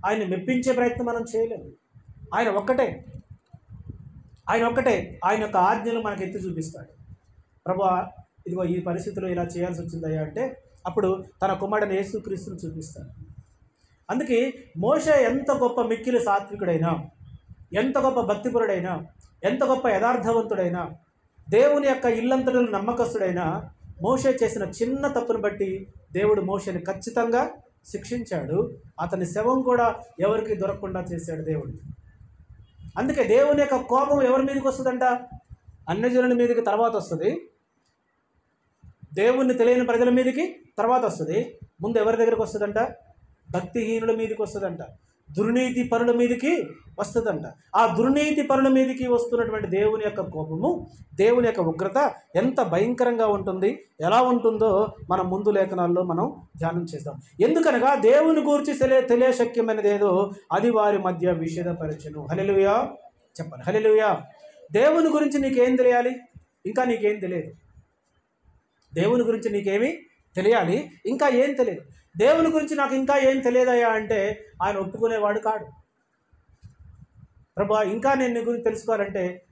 ఆయన్ని మెప్పించే ప్రయత్నం మనం చేయలేము. ఆయన ఒక్కటే ఆయన యొక్క ఆజ్ఞలు మనకు ఎత్తి చూపిస్తాడు. ప్రభువా, ఇదిగో ఈ పరిస్థితిలో ఇలా చేయాల్సి వచ్చిందయ్యా అంటే అప్పుడు తన కుమారుడైన యేసుక్రీస్తుని చూపిస్తాడు. అందుకే మోషే ఎంత గొప్ప మిక్కిలి సాత్వికుడైనా, ఎంత గొప్ప భక్తిపరుడైనా, ఎంత గొప్ప యథార్థవంతుడైనా, దేవుని యొక్క ఇల్లంతటిలో నమ్మకస్తుడైనా, మోషే చేసిన చిన్న తప్పును బట్టి దేవుడు మోషేని ఖచ్చితంగా శిక్షించాడు. అతని శవం కూడా ఎవరికి దొరకకుండా చేశాడు దేవుడు. అందుకే దేవుని యొక్క కోపం ఎవరి మీదకి వస్తుందంట? అన్యజనుల మీదకి తర్వాత వస్తుంది, దేవుణ్ణి తెలియని ప్రజల మీదకి తర్వాత వస్తుంది. ముందు ఎవరి దగ్గరికి వస్తుందంట? భక్తిహీనుల మీదకి వస్తుందంట. దుర్నీతి పరుల మీదకి వస్తుందంట. ఆ దుర్నీతి పరుల మీదకి వస్తున్నటువంటి దేవుని యొక్క కోపము, దేవుని యొక్క ఉగ్రత ఎంత భయంకరంగా ఉంటుంది, ఎలా ఉంటుందో మనం ముందు లేఖనాల్లో మనం ధ్యానం చేద్దాం. ఎందుకనగా దేవుని గురించి తెలియశక్యమైనది ఏదో అది వారి మధ్య విషేదపరచెను. హల్లెలూయా చెప్పండి, హల్లెలూయా. దేవుని గురించి నీకేం తెలియాలి? ఇంకా నీకేం తెలియదు. దేవుని గురించి నీకేమీ తెలియాలి, ఇంకా ఏం తెలియదు. దేవుని గురించి నాకు ఇంకా ఏం తెలియదయ్యా అంటే ఆయన ఒప్పుకునేవాడు కాడు. ప్రభా ఇంకా నేను నీ గురించి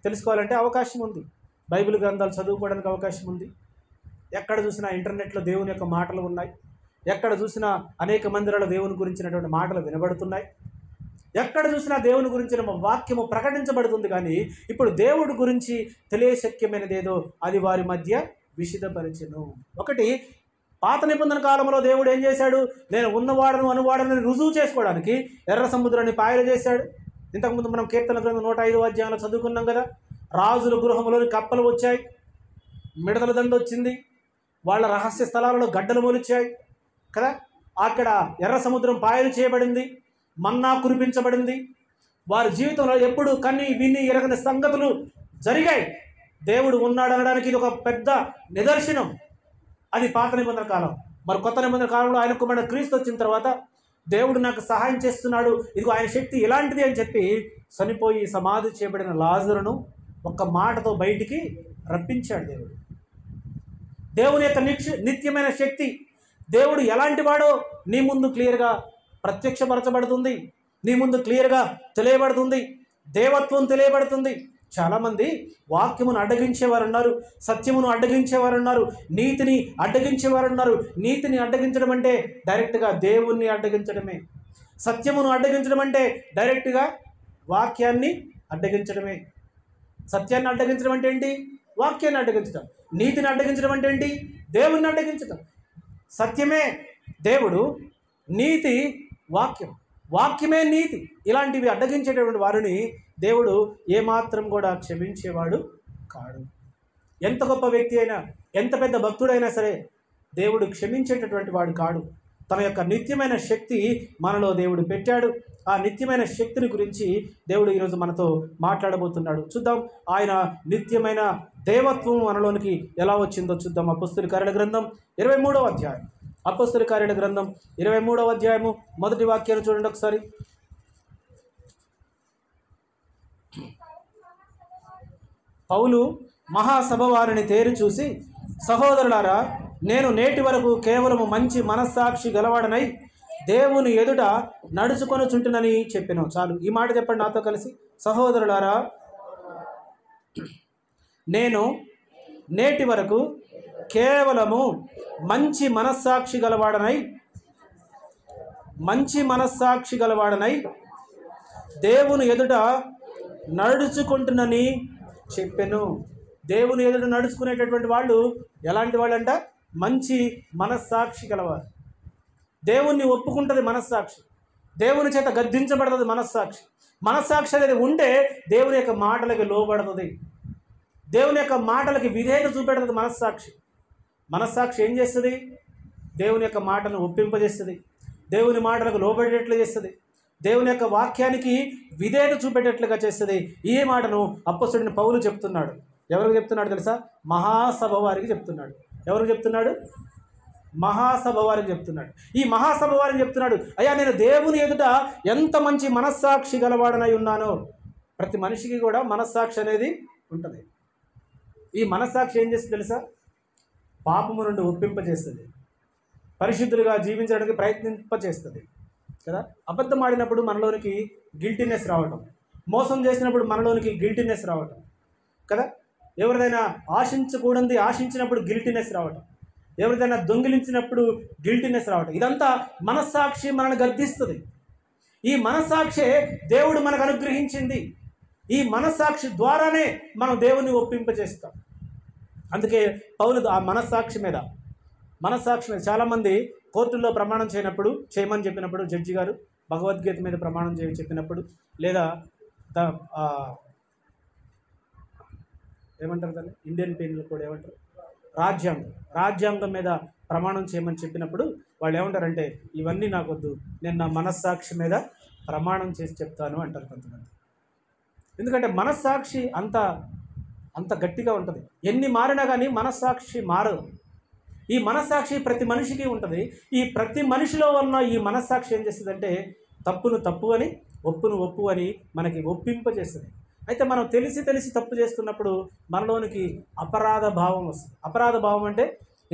తెలుసుకోవాలంటే అవకాశం ఉంది. బైబిల్ గ్రంథాలు చదువుకోవడానికి అవకాశం ఉంది. ఎక్కడ చూసినా ఇంటర్నెట్లో దేవుని యొక్క మాటలు ఉన్నాయి. ఎక్కడ చూసినా అనేక మందిరాల దేవుని గురించినటువంటి మాటలు వినబడుతున్నాయి. ఎక్కడ చూసినా దేవుని గురించిన వాక్యము ప్రకటించబడుతుంది. కానీ ఇప్పుడు దేవుడి గురించి తెలియశక్యమైనది ఏదో అది వారి మధ్య విషిదపరిచెను. ఒకటి, పాత నిబంధన కాలంలో దేవుడు ఏం చేశాడు? నేను ఉన్నవాడను అనువాడనని రుజువు చేసుకోవడానికి ఎర్ర సముద్రాన్ని పాయలు చేశాడు. ఇంతకుముందు మనం కీర్తన గ్రంథం 105వ అధ్యాయంలో చదువుకున్నాం కదా. రాజుల గృహంలోని కప్పలు వచ్చాయి, మిడతల దండు వచ్చింది, వాళ్ళ రహస్య స్థలాలలో గడ్డలు మొలిచాయి కదా. అక్కడ ఎర్ర సముద్రం పాయలు చేయబడింది, మన్నా కురిపించబడింది. వారి జీవితంలో ఎప్పుడు కన్ని విని ఎరగని సంగతులు జరిగాయి. దేవుడు ఉన్నాడనడానికి ఇది ఒక పెద్ద నిదర్శనం. అది పాత నిబంధన కాలం. మరి కొత్త నిబంధన కాలంలో ఆయన కుమారుడు క్రీస్తు వచ్చిన తర్వాత దేవుడు నాకు సహాయం చేస్తున్నాడు, ఇదిగో ఆయన శక్తి ఎలాంటిది అని చెప్పి చనిపోయి సమాధి చేయబడిన లాజరును ఒక్క మాటతో బయటికి రప్పించాడు దేవుడు. దేవుని యొక్క నిత్యమైన శక్తి, దేవుడు ఎలాంటి వాడో నీ ముందు క్లియర్గా ప్రత్యక్షపరచబడుతుంది, నీ ముందు క్లియర్గా తెలియబడుతుంది, దేవత్వం తెలియబడుతుంది. చాలామంది వాక్యమును అడ్డగించేవారు ఉన్నారు, సత్యమును అడ్డగించేవారు ఉన్నారు, నీతిని అడ్డగించేవారు ఉన్నారు. నీతిని అడ్డగించడం అంటే డైరెక్ట్గా దేవుణ్ణి అడ్డగించడమే. సత్యమును అడ్డగించడం అంటే డైరెక్ట్గా వాక్యాన్ని అడ్డగించడమే. సత్యాన్ని అడ్డగించడం అంటే ఏంటి? వాక్యాన్ని అడ్డగించడం. నీతిని అడ్డగించడం అంటే ఏంటి? దేవుణ్ణి అడ్డగించడం. సత్యమే దేవుడు, నీతి వాక్యం, వాక్యమే నీతి. ఇలాంటివి అడ్డగించేటటువంటి వారిని దేవుడు ఏమాత్రం కూడా క్షమించేవాడు కాడు. ఎంత గొప్ప వ్యక్తి అయినా, ఎంత పెద్ద భక్తుడైనా సరే దేవుడు క్షమించేటటువంటి వాడు కాడు. తన యొక్క నిత్యమైన శక్తి మనలో దేవుడు పెట్టాడు. ఆ నిత్యమైన శక్తిని గురించి దేవుడు ఈరోజు మనతో మాట్లాడబోతున్నాడు. చూద్దాం ఆయన నిత్యమైన దేవత్వం మనలోనికి ఎలా వచ్చిందో చూద్దాం. అపోస్తలుల కార్యాల గ్రంథం 23వ అధ్యాయం. అపోస్తలుల కార్యాల గ్రంథం 23వ అధ్యాయము మొదటి వాక్యాన్ని చూడండి ఒకసారి. పౌలు మహాసభ వారిని తేరి చూసి, సహోదరులారా, నేను నేటి వరకు కేవలము మంచి మనస్సాక్షి గలవాడనై దేవుని ఎదుట నడుచుకొనుచుంటునని చెప్పాను. చాలు, ఈ మాట చెప్పండి నాతో కలిసి. సహోదరులారా, నేను నేటి వరకు కేవలము మంచి మనస్సాక్షి గలవాడనై దేవుని ఎదుట నడుచుకుంటునని చెప్పాను. దేవుని ఎదుట నడుచుకునేటటువంటి వాళ్ళు ఎలాంటి వాళ్ళంట? మంచి మనస్సాక్షి గలవారు. దేవుణ్ణి ఒప్పుకుంటుంది మనస్సాక్షి, దేవుని చేత గద్దించబడుతుంది మనస్సాక్షి. మనస్సాక్షి అనేది ఉంటే దేవుని యొక్క మాటలకి లోబడుతుంది, దేవుని యొక్క మాటలకి విధేయత చూపెడుతుంది మనస్సాక్షి. మనస్సాక్షి ఏం చేస్తుంది? దేవుని యొక్క మాటను ఒప్పింపజేస్తుంది, దేవుని మాటలకు లోబడేట్లు చేస్తుంది, దేవుని యొక్క వాక్యానికి విధేయత చూపెట్టేట్లుగా చేస్తుంది. ఈ మాటను అపోస్తలుడైన పౌలు చెప్తున్నాడు. ఎవరికి చెప్తున్నాడు తెలుసా? మహాసభ వారికి చెప్తున్నాడు. ఎవరికి చెప్తున్నాడు? మహాసభ వారికి చెప్తున్నాడు. ఈ మహాసభ వారికి చెప్తున్నాడు, అయ్యా నేను దేవుని ఎదుట ఎంత మంచి మనస్సాక్షి గలవాడనై ఉన్నానో. ప్రతి మనిషికి కూడా మనస్సాక్షి అనేది ఉంటుంది. ఈ మనస్సాక్షి ఏం చేస్తుంది తెలుసా? పాపము నుండి ఒప్పింపజేస్తుంది, పరిశుద్ధులుగా జీవించడానికి ప్రయత్నింపజేస్తుంది కదా. అబద్ధం ఆడినప్పుడు మనలోనికి గిల్టీనెస్ రావటం, మోసం చేసినప్పుడు మనలోనికి గిల్టీనెస్ రావటం కదా. ఎవరిదైనా ఆశించినప్పుడు గిల్టీనెస్ రావటం, ఎవరిదైనా దొంగిలించినప్పుడు గిల్టీనెస్ రావటం, ఇదంతా మనస్సాక్షి మనల్ని గద్దిస్తుంది. ఈ మనస్సాక్షే దేవుడు మనకు అనుగ్రహించింది. ఈ మనస్సాక్షి ద్వారానే మనం దేవుని ఒప్పింపజేస్తాం. అందుకే పౌలు ఆ మనస్సాక్షి మీద చాలామంది కోర్టుల్లో ప్రమాణం చేయమని చెప్పినప్పుడు జడ్జి గారు భగవద్గీత మీద ప్రమాణం చెప్పినప్పుడు, లేదా ఏమంటారు దాన్ని, ఇండియన్ పీనల్ కోడ్ ఏమంటారు, రాజ్యాంగం మీద ప్రమాణం చేయమని చెప్పినప్పుడు వాళ్ళు ఏమంటారంటే, ఇవన్నీ నాకొద్దు, నేను నా మనస్సాక్షి మీద ప్రమాణం చేసి చెప్తాను అంటారు కొంతమంది. ఎందుకంటే మనస్సాక్షి అంత అంత గట్టిగా ఉంటుంది. ఎన్ని మారినా కానీ మనస్సాక్షి మారదు. ఈ మనస్సాక్షి ప్రతి మనిషికి ఉంటుంది. ఈ ప్రతి మనిషిలో ఉన్న ఈ మనస్సాక్షి ఏం చేస్తుందంటే తప్పును తప్పు అని, ఒప్పును ఒప్పు అని మనకి ఒప్పింపజేస్తుంది. అయితే మనం తెలిసి తప్పు చేస్తున్నప్పుడు మనలోనికి అపరాధ భావం వస్తుంది. అపరాధ భావం అంటే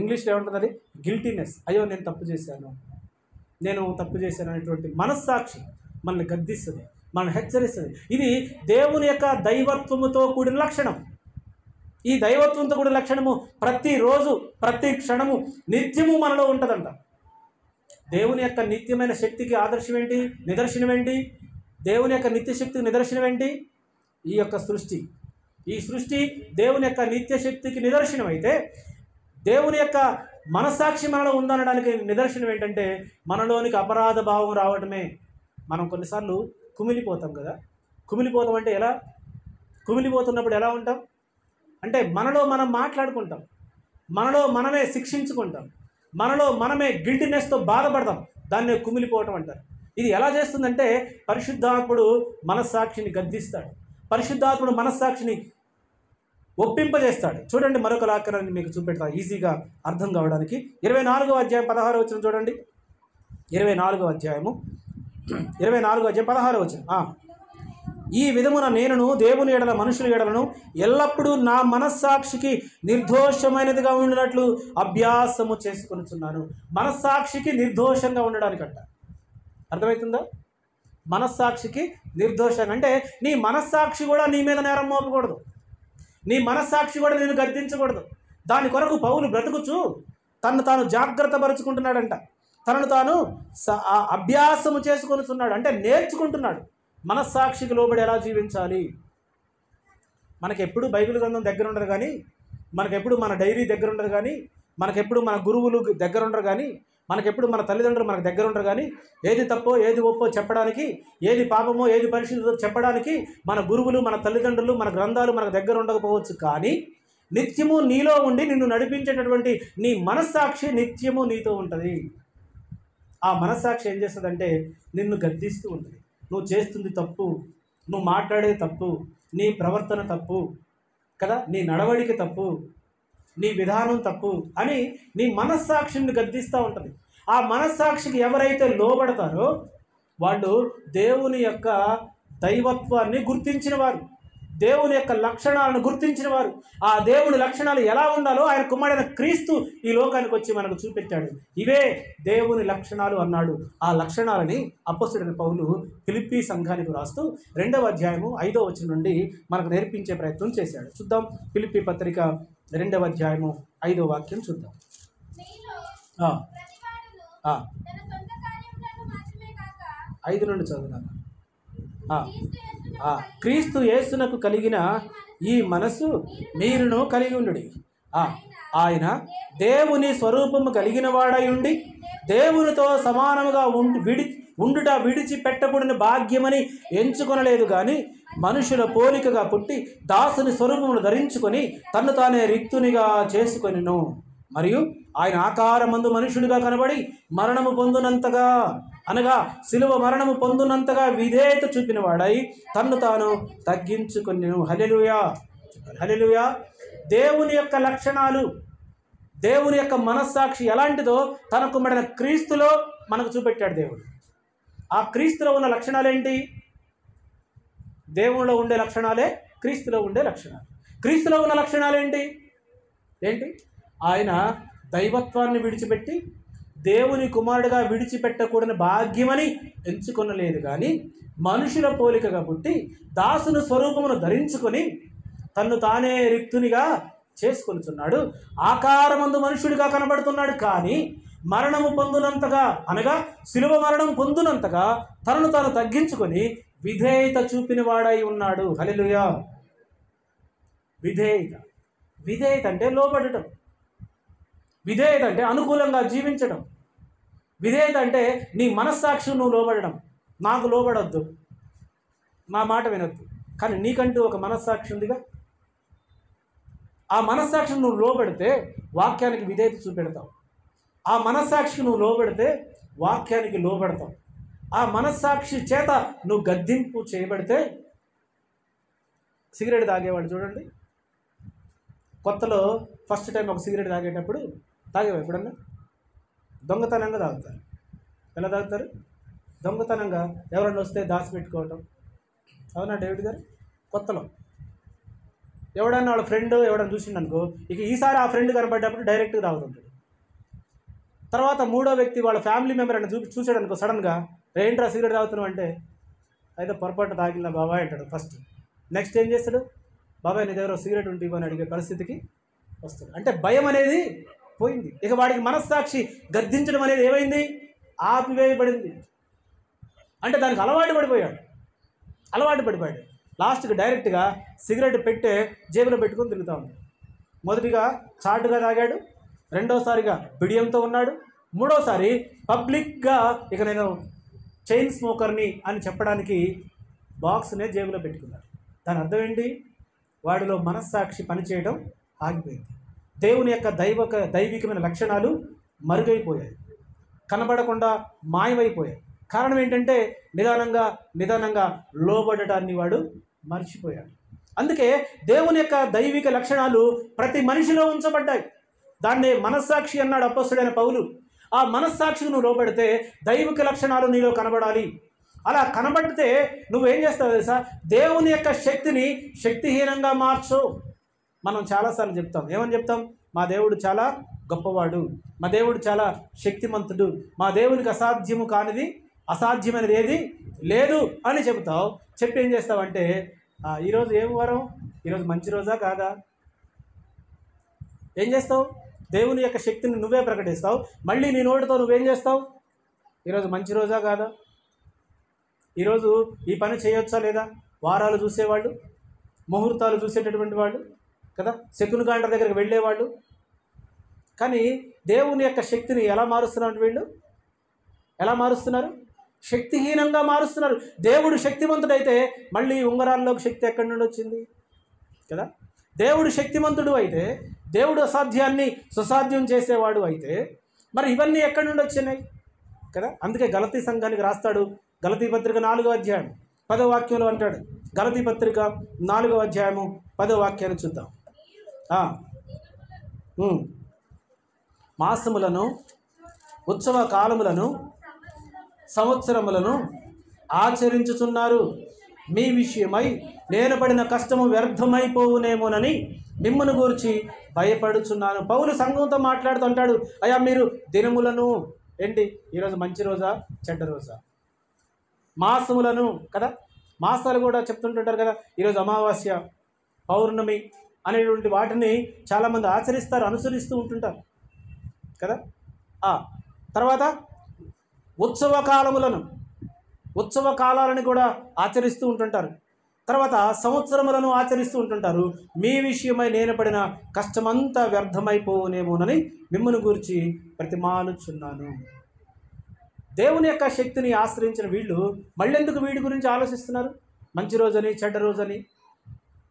ఇంగ్లీష్లో ఏముంటుంది? అది గిల్టీనెస్. అయ్యో నేను తప్పు చేశాను అనేటువంటి మనస్సాక్షి మనల్ని గద్దిస్తుంది, మనల్ని హెచ్చరిస్తుంది. ఇది దేవుని యొక్క దైవత్వముతో కూడిన లక్షణం. ఈ దైవత్వంతో కూడిన లక్షణము ప్రతిరోజు ప్రతి క్షణము నిత్యము మనలో ఉంటుందంట. దేవుని యొక్క నిత్యమైన శక్తికి ఆదర్శం ఏంటి? నిదర్శనం ఏంటి? దేవుని యొక్క నిత్య శక్తికి నిదర్శనం ఏంటి? ఈ యొక్క సృష్టి. ఈ సృష్టి దేవుని యొక్క నిత్య శక్తికి నిదర్శనం అయితే, దేవుని యొక్క మనస్సాక్షి మనలో ఉందనడానికి నిదర్శనం ఏంటంటే మనలోనికి అపరాధ భావం రావటమే. మనం కొన్నిసార్లు కుమిలిపోతాం కదా. కుమిలిపోతాం అంటే ఎలా? కుమిలిపోతున్నప్పుడు ఎలా ఉంటాం అంటే మనలో మనం మాట్లాడుకుంటాం, మనలో మనమే శిక్షించుకుంటాం, మనలో మనమే గిల్టీనెస్తో బాధపడతాం. దాన్నే కుమిలిపోవటం అంటారు. ఇది ఎలా చేస్తుందంటే పరిశుద్ధాత్ముడు మనస్సాక్షిని గద్దిస్తాడు, పరిశుద్ధాత్ముడు మనస్సాక్షిని ఒప్పింపజేస్తాడు. చూడండి, మరొక వాక్యాన్ని మీకు చూపెడతా ఈజీగా అర్థం కావడానికి. 24వ అధ్యాయం 16వ వచనం చూడండి. 24వ అధ్యాయం 16వ వచనం. ఈ విధమున నేనును దేవుని ఎడల మనుషుల ఎడలను ఎల్లప్పుడూ నా మనస్సాక్షికి నిర్దోషమైనదిగా ఉండినట్లు అభ్యాసము చేసుకొనుచున్నాను. మనస్సాక్షికి నిర్దోషంగా ఉండడానికంట. అర్థమవుతుందా? మనస్సాక్షికి నిర్దోషంగా అంటే నీ మనస్సాక్షి కూడా నీ మీద నేరం మోపకూడదు, నీ మనస్సాక్షి కూడా నేను గద్దించకూడదు. దాని కొరకు పౌలు బ్రతుకుచు తను తాను జాగ్రత్త పరుచుకుంటున్నాడంట. తనను తాను అభ్యాసము చేసుకొనుచున్నాడు అంటే నేర్చుకుంటున్నాడు మనస్సాక్షికి లోబడి ఎలా జీవించాలి. మనకెప్పుడు బైబిల్ గ్రంథం దగ్గర ఉండదు కానీ, మనకెప్పుడు మన డైరీ దగ్గర ఉండదు కానీ, మనకెప్పుడు మన గురువులు దగ్గర ఉండరు కానీ, మనకెప్పుడు మన తల్లిదండ్రులు మనకు దగ్గర ఉండరు కానీ, ఏది తప్పో ఏది ఒప్పో చెప్పడానికి, ఏది పాపమో ఏది పరిశుద్ధతో చెప్పడానికి మన గురువులు మన తల్లిదండ్రులు మన గ్రంథాలు మనకు దగ్గర ఉండకపోవచ్చు. కానీ నిత్యము నీలో ఉండి నిన్ను నడిపించేటటువంటి నీ మనస్సాక్షి నిత్యము నీతో ఉంటుంది. ఆ మనస్సాక్షి ఏం చేస్తుందంటే నిన్ను గద్దిస్తూ ఉంటుంది. నువ్వు చేస్తుంది తప్పు, నువ్వు మాట్లాడేది తప్పు, నీ ప్రవర్తన తప్పు కదా, నీ నడవడిక తప్పు, నీ విధానం తప్పు అని నీ మనస్సాక్షిని గద్దిస్తూ ఉంటుంది. ఆ మనస్సాక్షికి ఎవరైతే లోబడతారో వాళ్ళు దేవుని యొక్క దైవత్వాన్ని గుర్తించిన వారు, దేవుని యొక్క లక్షణాలను గుర్తించిన వారు. ఆ దేవుని లక్షణాలు ఎలా ఉండాలో ఆయన కుమారుడైన క్రీస్తు ఈ లోకానికి వచ్చి మనకు చూపెట్టాడు. ఇవే దేవుని లక్షణాలు అన్నాడు. ఆ లక్షణాలని అపోస్తలుడైన పౌలు ఫిలిప్పీ సంఘానికి రాస్తూ 2వ అధ్యాయము 5వ వచనం నుండి మనకు నేర్పించే ప్రయత్నం చేశాడు. చూద్దాం. ఫిలిప్పీ పత్రిక 2వ అధ్యాయము 5వ వాక్యం చూద్దాం. 5 నుండి చదువుతాను. క్రీస్తు యేసునకు కలిగిన ఈ మనసు మీరును కలిగి ఉండుడి. ఆయన దేవుని స్వరూపము కలిగిన వాడై ఉండి దేవునితో సమానముగా ఉండుట విడిచిపెట్టకూడని భాగ్యమని ఎంచుకొనలేదు కానీ మనుషుల పోలికగా పుట్టి దాసుని స్వరూపమును ధరించుకొని తన్ను తానే రిక్తునిగా చేసుకొనెను. మరియు ఆయన ఆకారమందు మనుషుడిగా కనబడి మరణము పొందునంతగా అనగా శిలువ మరణము పొందునంతగా విధేయత చూపిన వాడై తన్ను తాను తగ్గించుకొనెను. హల్లెలూయా, హల్లెలూయా. దేవుని యొక్క లక్షణాలు, దేవుని యొక్క మనస్సాక్షి ఎలాంటిదో తన కుమారుడైన క్రీస్తులో మనకు చూపెట్టాడు దేవుడు. ఆ క్రీస్తులో ఉన్న లక్షణాలు ఏంటి? దేవునిలో ఉండే లక్షణాలే క్రీస్తులో ఉండే లక్షణాలు. క్రీస్తులో ఉన్న లక్షణాలు ఏంటి? ఆయన దైవత్వాన్ని విడిచిపెట్టి దేవుని కుమారుడుగా విడిచిపెట్టకూడని భాగ్యమని ఎంచుకొనలేదు కానీ మనుషుల పోలికగా పుట్టి దాసుని స్వరూపమును ధరించుకొని తన్ను తానే రిక్తునిగా చేసుకొనుచున్నాడు. ఆకారమందు మనుషుడిగా కనబడుతున్నాడు కానీ మరణము పొందునంతగా అనగా శిలువ మరణం పొందునంతగా తనను తాను తగ్గించుకొని విధేయత చూపిన వాడై ఉన్నాడు. హల్లెలూయా. విధేయత అంటే లోబడటం, విధేయత అంటే అనుకూలంగా జీవించడం, విధేయత అంటే నీ మనస్సాక్షి నువ్వు లోబడడం. నాకు లోబడొద్దు, నా మాట వినొద్దు, కానీ నీకంటూ ఒక మనస్సాక్షి ఉందిగా. ఆ మనస్సాక్షిని నువ్వు లోబడితే వాక్యానికి విధేయత చూపెడతావు. ఆ మనస్సాక్షికి నువ్వు లోబడితే వాక్యానికి లోబడతావు. ఆ మనస్సాక్షి చేత నువ్వు గద్దింపు చేయబడితే, సిగరెట్ తాగేవాడు చూడండి, కొత్తలో ఫస్ట్ టైం ఒక సిగరెట్ తాగేటప్పుడు తాగేవా ఎప్పుడన్నా? దొంగతనంగా తాగుతారు. ఎలా తాగుతారు? దొంగతనంగా ఎవరన్నా వస్తే దాచిపెట్టుకోవటం. అవునా డేవిడ్ గారు? కొత్తలో ఎవడన్నా వాళ్ళ ఫ్రెండ్ ఎవడన్నా చూసిండు అనుకో, ఇక ఈసారి ఆ ఫ్రెండ్ కనపడ్డప్పుడు డైరెక్ట్గా తాగుతుంటాడు. తర్వాత మూడో వ్యక్తి వాళ్ళ ఫ్యామిలీ మెంబర్ అని చూసాడు అనుకో, సడన్గా ఏంట్రా సిగరెట్ తాగుతున్నావు అంటే, అయితే పొరపాటు తాగిన బాబాయ్ అంటాడు ఫస్ట్. నెక్స్ట్ ఏం చేస్తాడు? బాబాయ్ నీ దగ్గర సిగరెట్ ఉంటే అని అడిగే పరిస్థితికి వస్తాడు. అంటే భయం అనేది పోయింది. ఇక వాడికి మనస్సాక్షి గద్దించడం అనేది ఏమైంది? ఆపివేయబడింది. అంటే దానికి అలవాటు పడిపోయాడు. లాస్ట్కి డైరెక్ట్గా సిగరెట్ పెట్టే జేబులో పెట్టుకొని తిరుగుతూ ఉన్నాడు. మొదటిగా చాటుగా తాగాడు, రెండోసారిగా బిడియంతో ఉన్నాడు, మూడోసారి పబ్లిక్గా ఇక నేను చైన్ స్మోకర్ని అని చెప్పడానికి బాక్స్నే జేబులో పెట్టుకున్నాడు. దాని అర్థం ఏంటి? వాడిలో మనస్సాక్షి పనిచేయడం ఆగిపోయింది. దేవుని యొక్క దైవికమైన లక్షణాలు మరుగైపోయాయి, కనబడకుండా మాయమైపోయాయి. కారణం ఏంటంటే నిదానంగా లోబడటాన్ని వాడు మర్చిపోయాడు. అందుకే దేవుని యొక్క దైవిక లక్షణాలు ప్రతి మనిషిలో ఉంచబడ్డాయి. దాన్నే మనస్సాక్షి అన్నాడు అపొస్తలుడైన పౌలు. ఆ మనస్సాక్షికి నువ్వు లోబడితే దైవిక లక్షణాలు నీలో కనబడాలి. అలా కనబడితే నువ్వేం చేస్తావు తెలుసా? దేవుని యొక్క శక్తిని శక్తిహీనంగా మార్చు. మనం చాలాసార్లు చెప్తాం, ఏమని చెప్తాం? మా దేవుడు చాలా గొప్పవాడు, మా దేవుడు చాలా శక్తిమంతుడు, మా దేవునికి అసాధ్యమైనది ఏది లేదు అని చెబుతావు. చెప్పి ఏం చేస్తావంటే, ఈరోజు ఏం వారం, ఈరోజు మంచి రోజా కాదా? ఏం చేస్తావు? దేవుని యొక్క శక్తిని నువ్వే ప్రకటిస్తావు. మళ్ళీ నీ నోటితో నువ్వేం చేస్తావు? ఈరోజు మంచి రోజా కాదా, ఈరోజు ఈ పని చేయొచ్చా లేదా? వారాలు చూసేవాళ్ళు, ముహూర్తాలు చూసేటటువంటి వాళ్ళు కదా, శకుని గాండ్ర దగ్గరికి వెళ్ళేవాళ్ళు. కానీ దేవుని యొక్క శక్తిని ఎలా మారుస్తున్నారు వీళ్ళు? ఎలా మారుస్తున్నారు? శక్తిహీనంగా మారుస్తున్నారు. దేవుడు శక్తిమంతుడైతే మళ్ళీ ఉంగరాల్లోకి శక్తి ఎక్కడి నుండి వచ్చింది కదా? దేవుడు శక్తిమంతుడు అయితే, దేవుడు అసాధ్యాన్ని సుసాధ్యం చేసేవాడు అయితే మరి ఇవన్నీ ఎక్కడి నుండి వచ్చినాయి కదా? అందుకే గలతీ సంఘానికి రాస్తాడు, గలతీ పత్రిక 4వ అధ్యాయం 10వ వాక్యంలో అంటాడు. గలతీ పత్రిక 4వ అధ్యాయము 10వ వాక్యాన్ని చూద్దాం. మాసములను, ఉత్సవ కాలములను, సంవత్సరములను ఆచరించుచున్నారు. మీ విషయమై నేను పడిన కష్టము వ్యర్థమైపోవునేమోనని మిమ్మల్ని గురించి భయపడుచున్నాను. పౌలు సంఘంతో మాట్లాడుతుంటాడు, అయ్యా మీరు దినములను ఏంటి, ఈరోజు మంచి రోజా చెడ్డ రోజా, మాసములను కదా, మాసాలు కూడా చెప్తుంటుంటారు కదా, ఈరోజు అమావాస్య, పౌర్ణమి అనేటువంటి వాటిని చాలామంది ఆచరిస్తారు, అనుసరిస్తూ ఉంటుంటారు కదా. తర్వాత ఉత్సవ కాలాలను కూడా ఆచరిస్తూ ఉంటుంటారు. తర్వాత సంవత్సరములను ఆచరిస్తూ ఉంటుంటారు. మీ విషయమై నేను పడిన కష్టమంతా వ్యర్థమైపోనేమోనని మిమ్మల్ని గురించి ప్రతిమాలుచున్నాను. దేవుని యొక్క శక్తిని ఆశ్రయించిన వీళ్ళు మళ్ళెందుకు వీడి గురించి ఆలోచిస్తున్నారు? మంచి రోజని, చెడ్డ రోజని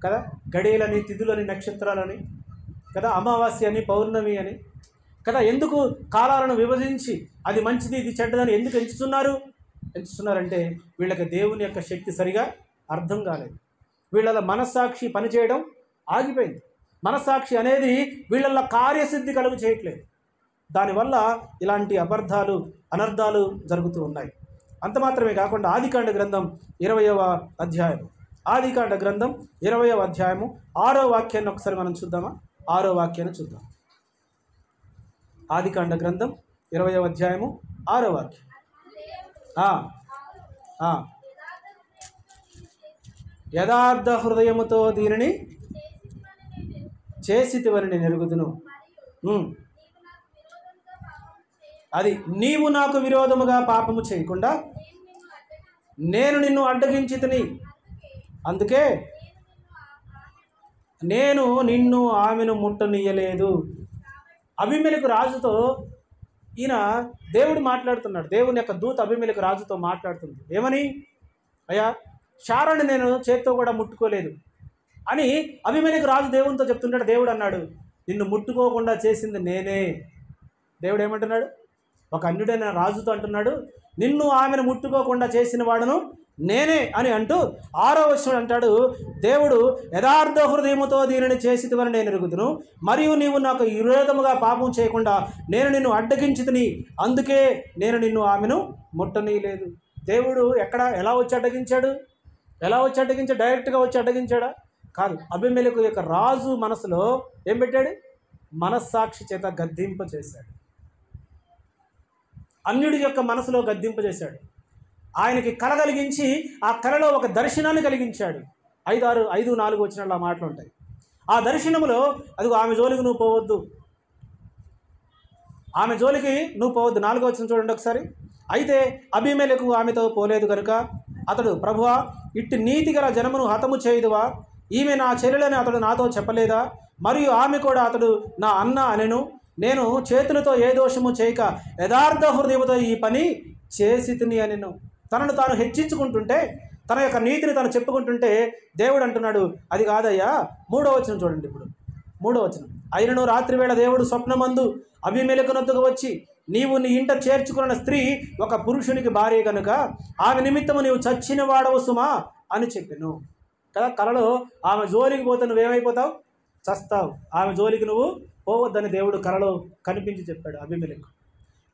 కదా, గడియలని, తిథులని, నక్షత్రాలని కదా, అమావాస్య అని, పౌర్ణమి అని కదా, ఎందుకు కాలాలను విభజించి అది మంచిది ఇది చెడ్డదని ఎందుకు ఎంచుతున్నారంటే వీళ్ళకి దేవుని యొక్క శక్తి సరిగా అర్థం కాలేదు. వీళ్ళ మనస్సాక్షి పనిచేయడం ఆగిపోయింది. మనస్సాక్షి అనేది వీళ్ళ కార్యసిద్ధి కలుగు చేయట్లేదు. దానివల్ల ఇలాంటి అనర్థాలు జరుగుతూ ఉన్నాయి. అంత మాత్రమే కాకుండా ఆదికాండ గ్రంథం 20వ అధ్యాయం 6వ వాక్యాన్ని ఒకసారి మనం చూద్దామా? 6వ వాక్యాన్ని చూద్దాం. ఆదికాండ గ్రంథం 20వ అధ్యాయము 6వ వాక్యం. యథార్థ హృదయముతో దీనిని చేసితివని నేను ఎరుగుదును. అది నీవు నాకు విరోధముగా పాపము చేయకుండా నేను నిన్ను అడ్డగించితిని, అందుకే నేను నిన్ను ఆమెను ముట్టనీయలేదు. అబీమెలెకు రాజుతో ఈయన దేవుడు మాట్లాడుతున్నాడు. దేవుని యొక్క దూత అబీమెలెకు రాజుతో మాట్లాడుతుంది. ఏమని? అయ్యా శారాని నేను చేత్తో కూడా ముట్టుకోలేదు అని అబీమెలెకు రాజు దేవునితో చెప్తుంటాడు. దేవుడు అన్నాడు, నిన్ను ముట్టుకోకుండా చేసింది నేనే. దేవుడు ఏమంటున్నాడు? ఒక అన్యుడైన రాజుతో అంటున్నాడు, నిన్ను ఆమెను ముట్టుకోకుండా చేసిన వాడును నేనే అని అంటూ 6వ వచనం అంటాడు, దేవుడు యథార్థ హృదయముతో దీనిని చేసితివని నేను ఎరుగుదును, మరియు నీవు నాకు విరోధముగా పాపం చేయకుండా నేను నిన్ను అడ్డగించితిని, అందుకే నేను నిన్ను ఆమెను ముట్టనీయలేదు. దేవుడు ఎలా వచ్చి అడ్డగించాడు? డైరెక్ట్గా వచ్చి అడ్డగించాడా? కాదు. అబీమెలెకు యొక్క రాజు మనసులో ఏం పెట్టాడు? మనస్సాక్షి చేత గద్దింప చేశాడు. అన్యుడి యొక్క మనసులో గద్దింప చేశాడు. ఆయనకి కల కలిగించి ఆ కలలో ఒక దర్శనాన్ని కలిగించాడు. 5-4 వచనాలు ఆ మాటలు ఉంటాయి. ఆ దర్శనములో అదిగో ఆమె జోలికి నువ్వు పోవద్దు, 4వ వచనం చూడండి ఒకసారి. అయితే అబీమెలెకు ఆమెతో పోలేదు కనుక అతడు, ప్రభువా, ఇట్టి నీతి గల జనమును హతము చేయుదువా? ఈమె నా చెల్లెలని అతడు నాతో చెప్పలేదా? మరియు ఆమె కూడా అతడు నా అన్న అనెను. నేను చేతులతో ఏ దోషము చేయక యథార్థ హృదయముతో ఈ పని చేసి తిని అనెను. తనను తాను హెచ్చించుకుంటుంటే, తన యొక్క నీతిని తను చెప్పుకుంటుంటే దేవుడు అంటున్నాడు, అది కాదయ్యా. 3వ వచనం చూడండి. ఇప్పుడు 3వ వచనం, అయినను రాత్రివేళ దేవుడు స్వప్నమందు అబీమెలెకునొద్దకు వచ్చి, నీవు నీ ఇంట చేర్చుకున్న స్త్రీ ఒక పురుషునికి భార్య కనుక ఆమె నిమిత్తము నీవు చచ్చిన వాడవు సుమా అని చెప్పెను కదా. కలలో ఆమె జోలికి పోతే నువ్వేమైపోతావు? చస్తావు. ఆమె జోలికి నువ్వు పోవద్దని దేవుడు కలలో కనిపించి చెప్పాడు అబీమెలెకు.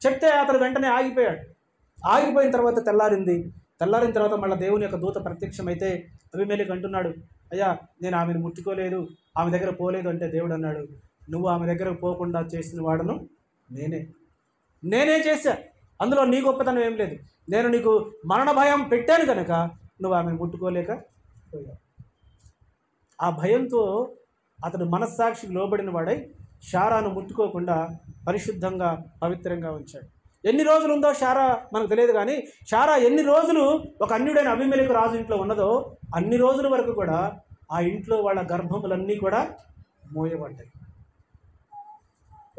చెప్తే అతడు వెంటనే ఆగిపోయాడు. ఆగిపోయిన తర్వాత తెల్లారిన తర్వాత మళ్ళీ దేవుని యొక్క దూత ప్రత్యక్షమైతే అబీమెలెకు అంటున్నాడు, అయ్యా, నేను ఆమెను ముట్టుకోలేదు, ఆమె దగ్గర పోలేదు అంటే దేవుడు అన్నాడు, నువ్వు ఆమె దగ్గర పోకుండా చేసిన వాడను నేనే చేశా. అందులో నీ గొప్పతనం ఏం లేదు. నేను నీకు మరణ భయం పెట్టాను కనుక నువ్వు ఆమెను ముట్టుకోలేకపోయావు. ఆ భయంతో అతడు మనస్సాక్షికి లోబడిన వాడై శారాను ముట్టుకోకుండా పరిశుద్ధంగా పవిత్రంగా ఉంచాడు. ఎన్ని రోజులు ఉందో శారా మనకు తెలియదు, కానీ శారా ఎన్ని రోజులు ఒక అన్యుడైన అబీమెలెకు రాజు ఇంట్లో ఉన్నదో అన్ని రోజుల వరకు కూడా ఆ ఇంట్లో వాళ్ళ గర్భములన్నీ కూడా మోయబడ్డాయి.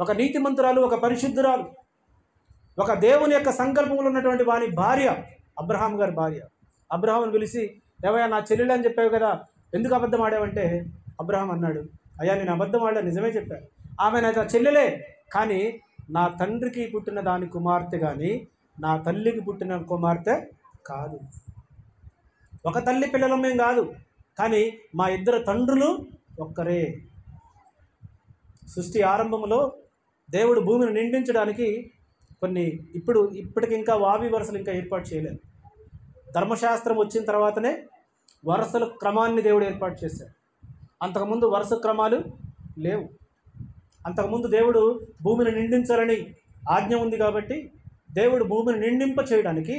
ఒక నీతిమంతురాలు, ఒక పరిశుద్ధురాలు, ఒక దేవుని యొక్క సంకల్పంలో ఉన్నటువంటి వాని భార్య, అబ్రహాం గారి భార్య. అబ్రహాంను పిలిచి, ఏవయ్యా, నా చెల్లెలు అని చెప్పావు కదా, ఎందుకు అబద్ధం ఆడావంటే అబ్రహాం అన్నాడు, అయ్యా, నేను అబద్ధం ఆడా, నిజమే చెప్పాను. ఆమె నా చెల్లెలే, కానీ నా తండ్రికి పుట్టిన దాని కుమార్తె కానీ నా తల్లికి పుట్టిన కుమార్తె కాదు. ఒక తల్లి పిల్లలమేం కాదు, కానీ మా ఇద్దరు తండ్రులు ఒక్కరే. సృష్టి ఆరంభంలో దేవుడు భూమిని నిండించడానికి ఇప్పటికి ఇంకా వావి వరుసలు ఇంకా ఏర్పాటు చేయలేదు. ధర్మశాస్త్రం వచ్చిన తర్వాతనే వరుసల క్రమాన్ని దేవుడు ఏర్పాటు చేశాడు. అంతకుముందు వరుస క్రమాలు లేవు. అంతకుముందు దేవుడు భూమిని నిండించాలని ఆజ్ఞ ఉంది కాబట్టి దేవుడు భూమిని నిండింప చేయడానికి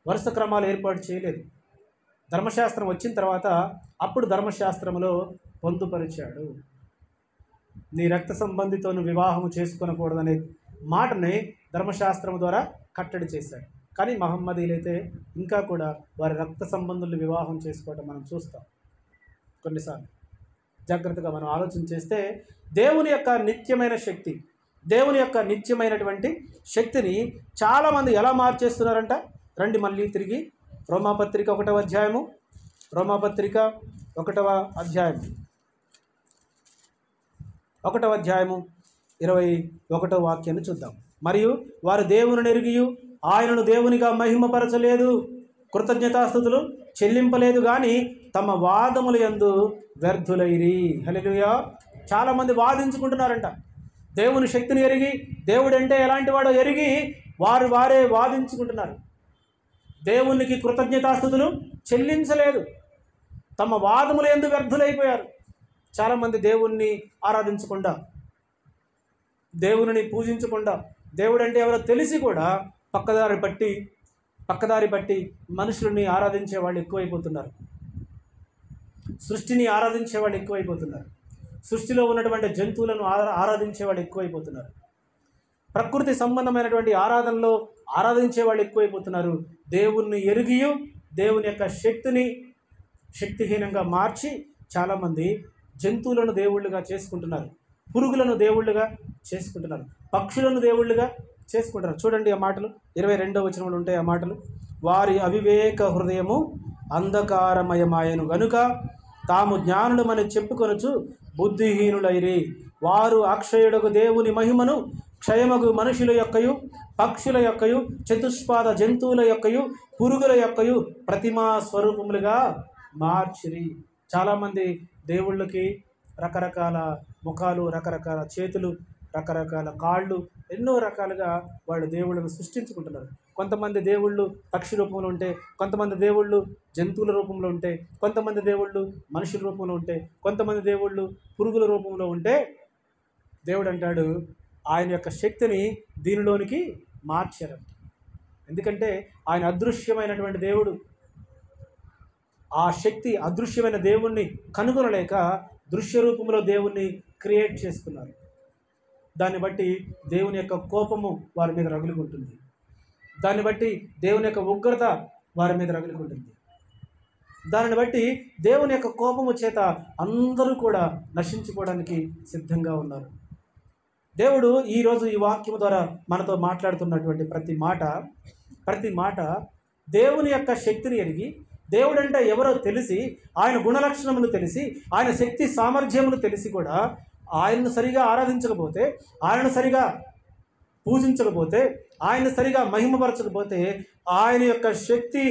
వరుస క్రమాలు ఏర్పాటు చేయలేదు. ధర్మశాస్త్రం వచ్చిన తర్వాత అప్పుడు ధర్మశాస్త్రంలో పొందుపరిచాడు. నీ రక్త సంబంధితోను వివాహము చేసుకొనకూడదనే మాటని ధర్మశాస్త్రం ద్వారా కట్టడి చేశాడు. కానీ మహమ్మదీలైతే ఇంకా కూడా వారి రక్త సంబంధులు వివాహం చేసుకోవడం మనం చూస్తాం. కొన్నిసార్లు జాగ్రత్తగా మనం ఆలోచన చేస్తే దేవుని యొక్క నిత్యమైనటువంటి శక్తిని చాలామంది ఎలా మార్చేస్తున్నారంట. రండి మళ్ళీ తిరిగి రోమాపత్రిక 1వ అధ్యాయము, 21వ వాక్యాన్ని చూద్దాం. మరియు వారు దేవుని ఎరిగియు ఆయనను దేవునిగా మహిమపరచలేదు, కృతజ్ఞతాస్తుతులు చెల్లింపలేదు, కానీ తమ వాదముల యందు వ్యర్థులైరి. హల్లెలూయా. చాలామంది వాదించుకుంటున్నారంట. దేవుని శక్తిని ఎరిగి, దేవుడు అంటే ఎలాంటి వాడో ఎరిగి వారే వాదించుకుంటున్నారు. దేవునికి కృతజ్ఞతాస్తుతులు చెల్లించలేదు, తమ వాదముల యందు వ్యర్థులైపోయారు. చాలామంది దేవుణ్ణి ఆరాధించకుండా, దేవుని పూజించకుండా, దేవుడు అంటే ఎవరో తెలిసి కూడా పక్కదారి పట్టి మనుషుల్ని ఆరాధించే వాళ్ళు ఎక్కువైపోతున్నారు. సృష్టిని ఆరాధించే వాళ్ళు ఎక్కువైపోతున్నారు. సృష్టిలో ఉన్నటువంటి జంతువులను ఆరాధించే వాళ్ళు ఎక్కువైపోతున్నారు. ప్రకృతి సంబంధమైనటువంటి ఆరాధనలో ఆరాధించే వాళ్ళు ఎక్కువైపోతున్నారు. దేవుణ్ణి ఎరిగియు దేవుని యొక్క శక్తిని శక్తిహీనంగా మార్చి చాలామంది జంతువులను దేవుళ్ళుగా చేసుకుంటున్నారు, పురుగులను దేవుళ్ళుగా చేసుకుంటున్నారు, పక్షులను దేవుళ్ళుగా చేసుకుంటున్నారు. చూడండి ఆ మాటలు 22వ వచనంలో ఉంటాయి ఆ మాటలు. వారి అవివేక హృదయము అంధకారమయమాయను గనుక తాము జ్ఞానులమని చెప్పుకొనుచు బుద్ధిహీనులైరి. వారు అక్షయుడకు దేవుని మహిమను క్షయమగు మనుషుల యొక్కయు పక్షుల యొక్కయు చతుష్పాద జంతువుల యొక్కయు పురుగుల యొక్కయు ప్రతిమా స్వరూపములుగా మార్చిరి. చాలామంది దేవుళ్ళకి రకరకాల ముఖాలు, రకరకాల చేతులు, రకరకాల కాళ్ళు, ఎన్నో రకాలుగా వాళ్ళు దేవుళ్ళను సృష్టించుకుంటున్నారు. కొంతమంది దేవుళ్ళు పక్షి రూపంలో ఉంటే, కొంతమంది దేవుళ్ళు జంతువుల రూపంలో ఉంటే, కొంతమంది దేవుళ్ళు మనుషుల రూపంలో ఉంటే, కొంతమంది దేవుళ్ళు పురుగుల రూపంలో ఉంటే, దేవుడు అంటాడు ఆయన యొక్క శక్తిని దీనిలోనికి మార్చారంట. ఎందుకంటే ఆయన అదృశ్యమైనటువంటి దేవుడు. ఆ శక్తి అదృశ్యమైన దేవుణ్ణి కనుగొనలేక దృశ్య రూపంలో దేవుణ్ణి క్రియేట్ చేసుకున్నారు. దాన్ని బట్టి దేవుని యొక్క కోపము వారి మీద రగులుకుంటుంది. దాన్ని బట్టి దేవుని యొక్క ఉగ్రత వారి మీద రగులుకుంటుంది. దానిని బట్టి దేవుని యొక్క కోపము చేత అందరూ కూడా నశించుకోవడానికి సిద్ధంగా ఉన్నారు. దేవుడు ఈరోజు ఈ వాక్యము ద్వారా మనతో మాట్లాడుతున్నటువంటి ప్రతి మాట దేవుని యొక్క శక్తిని ఎరిగి, దేవుడు అంటే ఎవరో తెలిసి, ఆయన గుణలక్షణములు తెలిసి, ఆయన శక్తి సామర్థ్యములు తెలిసి కూడా ఆయనను సరిగా ఆరాధించకపోతే, ఆయనను సరిగా పూజించకపోతే, ఆయన సరిగా మహిమపరచకపోతే ఆయన యొక్క శక్తి,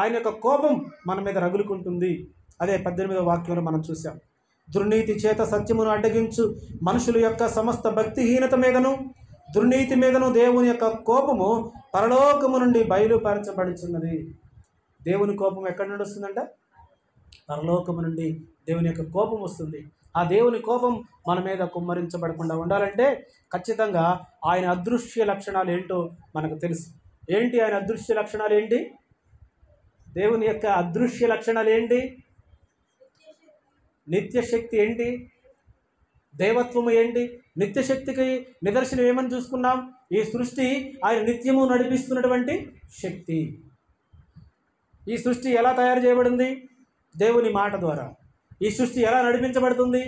ఆయన యొక్క కోపం మన మీద రగులుకుంటుంది. అదే 18వ వాక్యంలో మనం చూసాం. దుర్నీతి చేత సత్యమును అడ్డగించు మనుషుల యొక్క సమస్త భక్తిహీనత మీదను దుర్నీతి మీదను దేవుని యొక్క కోపము పరలోకము నుండి బయలుపరచబడుచున్నది. దేవుని కోపం ఎక్కడి నుండి వస్తుందంట? పరలోకము నుండి దేవుని యొక్క కోపం వస్తుంది. ఆ దేవుని కోపం మన మీద కుమ్మరించబడకుండా ఉండాలంటే ఖచ్చితంగా ఆయన అదృశ్య లక్షణాలు ఏంటో మనకు తెలుసు. ఏంటి ఆయన అదృశ్య లక్షణాలు ఏంటి? దేవుని యొక్క అదృశ్య లక్షణాలు ఏంటి? నిత్యశక్తి ఏంటి? దేవత్వము ఏంటి? నిత్యశక్తికి నిదర్శనం ఏమని చూసుకున్నాం? ఈ సృష్టి ఆయన నిత్యము నడిపిస్తున్నటువంటి శక్తి. ఈ సృష్టి ఎలా తయారు చేయబడింది? దేవుని మాట ద్వారా. ఈ సృష్టి ఎలా నడిపించబడుతుంది?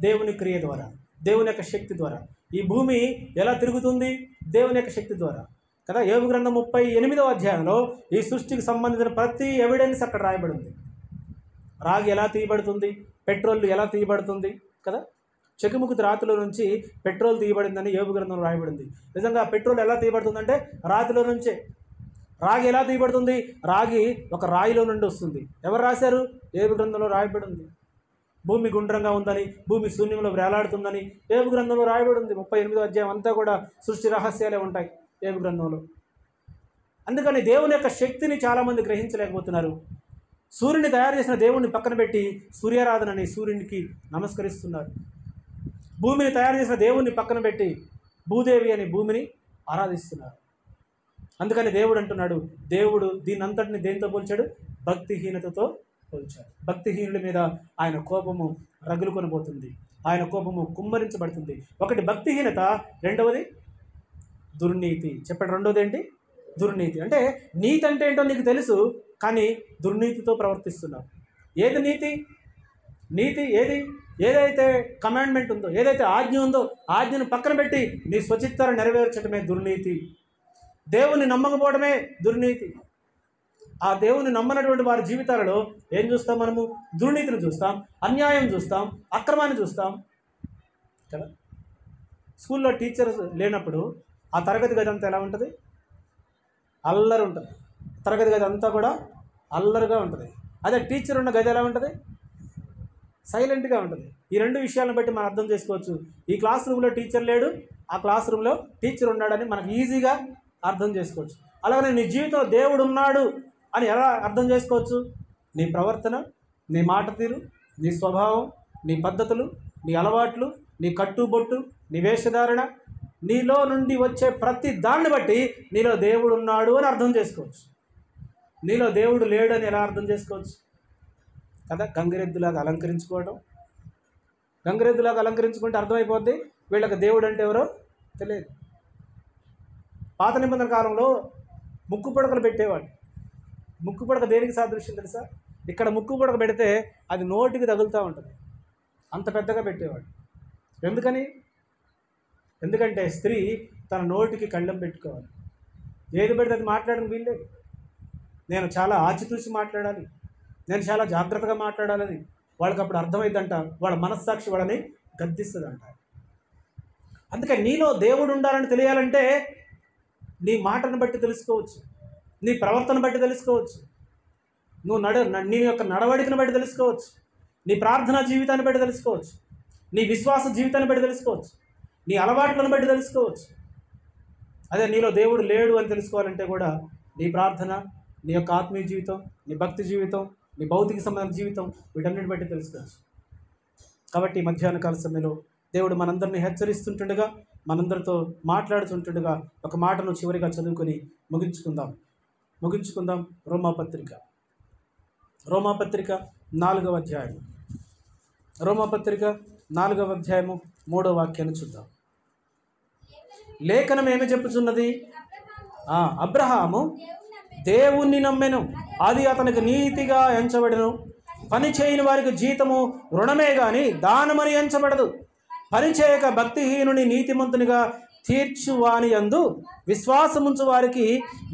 దేవుని క్రియ ద్వారా, దేవుని యొక్క శక్తి ద్వారా. ఈ భూమి ఎలా తిరుగుతుంది? దేవుని యొక్క శక్తి ద్వారా కదా. యోబు గ్రంథం 38వ అధ్యాయంలో ఈ సృష్టికి సంబంధించిన ప్రతి ఎవిడెన్స్ అక్కడ రాయబడింది. రాగి ఎలా తీయబడుతుంది, పెట్రోల్ ఎలా తీయబడుతుంది కదా. చెకుముకు రాతిలో నుంచి పెట్రోల్ తీయబడిందని యోబు గ్రంథంలో రాయబడింది. నిజంగా పెట్రోల్ ఎలా తీయబడుతుందంటే రాతిలో నుంచే. రాగి ఎలా తీయబడుతుంది? రాగి ఒక రాయిలో నుండి వస్తుంది. ఎవరు రాశారు? యోబు గ్రంథంలో రాయబడింది. భూమి గుండ్రంగా ఉందని, భూమి శూన్యంలో వేలాడుతుందని యోబు గ్రంథంలో రాయబడింది. 38వ అధ్యాయం అంతా కూడా సృష్టి రహస్యాలే ఉంటాయి యోబు గ్రంథంలో. అందుకని దేవుని యొక్క శక్తిని చాలామంది గ్రహించలేకపోతున్నారు. సూర్యుని తయారు చేసిన దేవుణ్ణి పక్కన పెట్టి సూర్యారాధనని సూర్యునికి నమస్కరిస్తున్నారు. భూమిని తయారు చేసిన దేవుణ్ణి పక్కన పెట్టి భూదేవి అని భూమిని ఆరాధిస్తున్నారు. అందుకని దేవుడు అంటున్నాడు, దేవుడు దీనంతటిని దేంతో పోల్చాడు? భక్తిహీనతతో పోల్చాడు. భక్తిహీనుల మీద ఆయన కోపము రగులుకొని పోతుంది. ఆయన కోపము కుమ్మరించబడుతుంది. ఒకటి భక్తిహీనత, రెండవది దుర్నీతి. చెప్పండి, రెండవది ఏంటి? దుర్నీతి. అంటే నీతి అంటే ఏంటో నీకు తెలుసు, కానీ దుర్నీతితో ప్రవర్తిస్తున్నావు. ఏది నీతి? నీతి ఏది? ఏదైతే కమాండ్మెంట్ ఉందో, ఏదైతే ఆజ్ఞ ఉందో, ఆజ్ఞను పక్కన పెట్టి నీ స్వచిత్తాన్ని నెరవేర్చడమే దుర్నీతి. దేవుని నమ్మకపోవడమే దుర్నీతి. ఆ దేవుని నమ్మనటువంటి వారి జీవితాలలో ఏం చూస్తాం? మనము దుర్నీతిని చూస్తాం, అన్యాయం చూస్తాం, అక్రమాన్ని చూస్తాం కదా. స్కూల్లో టీచర్స్ లేనప్పుడు ఆ తరగతి గది అంతా ఎలా ఉంటుంది? అల్లరి ఉంటుంది. తరగతి గది అంతా కూడా అల్లరిగా ఉంటుంది. అదే టీచర్ ఉన్న గది ఎలా ఉంటుంది? సైలెంట్గా ఉంటుంది. ఈ రెండు విషయాలను బట్టి మనం అర్థం చేసుకోవచ్చు. ఈ క్లాస్ రూమ్లో టీచర్ లేడు, ఆ క్లాస్ రూమ్లో టీచర్ ఉన్నాడని మనకు ఈజీగా అర్థం చేసుకోవచ్చు. అలాగనే నీ జీవితంలో దేవుడు ఉన్నాడు అని ఎలా అర్థం చేసుకోవచ్చు? నీ ప్రవర్తన, నీ మాట తీరు, నీ స్వభావం, నీ పద్ధతులు, నీ అలవాట్లు, నీ కట్టుబొట్టు, నీ వేషధారణ, నీలో నుండి వచ్చే ప్రతి దాన్ని బట్టి నీలో దేవుడు ఉన్నాడు అని అర్థం చేసుకోవచ్చు. నీలో దేవుడు లేడు అని ఎలా అర్థం చేసుకోవచ్చు కదా. గంగిరెద్దులాగా అలంకరించుకోవడం, గంగిరెద్దులాగా అలంకరించుకుంటే అర్థమైపోద్ది వీళ్ళకి దేవుడు అంటే ఎవరో తెలియదు. పాత నిబంధన కాలంలో ముక్కు పుడకలు పెట్టేవాడు. ముక్కు పుడక దేనికి సాదృశ్యం తెలుసా? ఇక్కడ ముక్కు పుడక పెడితే అది నోటికి తగులుతూ ఉంటుంది, అంత పెద్దగా పెట్టేవాడు. ఎందుకంటే స్త్రీ తన నోటికి కళ్ళెం పెట్టుకోవాలి. ఏది పెడితే అది మాట్లాడడం వీల్లేదు. నేను చాలా ఆచితూచి మాట్లాడాలి, నేను చాలా జాగ్రత్తగా మాట్లాడాలని వాళ్ళకి అప్పుడు అర్థమైందంట. వాళ్ళ మనస్సాక్షి వాళ్ళని గద్దిస్తుందంట. అందుకని నీలో దేవుడు ఉండాలని తెలియాలంటే నీ మాటను బట్టి తెలుసుకోవచ్చు, నీ ప్రవర్తన బట్టి తెలుసుకోవచ్చు, నీ యొక్క నడవడికను బట్టి తెలుసుకోవచ్చు, నీ ప్రార్థనా జీవితాన్ని బట్టి తెలుసుకోవచ్చు, నీ విశ్వాస జీవితాన్ని బట్టి తెలుసుకోవచ్చు, నీ అలవాట్లను బట్టి తెలుసుకోవచ్చు. అదే నీలో దేవుడు లేడు అని తెలుసుకోవాలంటే కూడా నీ ప్రార్థన, నీ యొక్క ఆత్మీయ జీవితం, నీ భక్తి జీవితం, నీ భౌతిక సంబంధ జీవితం, వీటన్నిటిని బట్టి తెలుసుకోవచ్చు. కాబట్టి మధ్యాహ్న కాల సమయంలో దేవుడు మనందరినీ హెచ్చరిస్తుంటుండగా, మనందరితో మాట్లాడుతుంటుండగా ఒక మాటను చివరిగా చదువుకొని ముగించుకుందాం. రోమాపత్రిక 4వ అధ్యాయం, రోమాపత్రిక 4వ అధ్యాయము 3వ వాక్యాన్ని చూద్దాం. లేఖనం ఏమి చెప్పుచున్నది? అబ్రహాము దేవుణ్ణి నమ్మెను, అది అతనికి నీతిగా ఎంచబడెను. పని చేయని వారికి జీతము రుణమే గాని దానమని ఎంచబడదు. పని చేయక భక్తిహీనుని నీతిమంతునిగా తీర్చువాని యందు విశ్వాసముంచు వారికి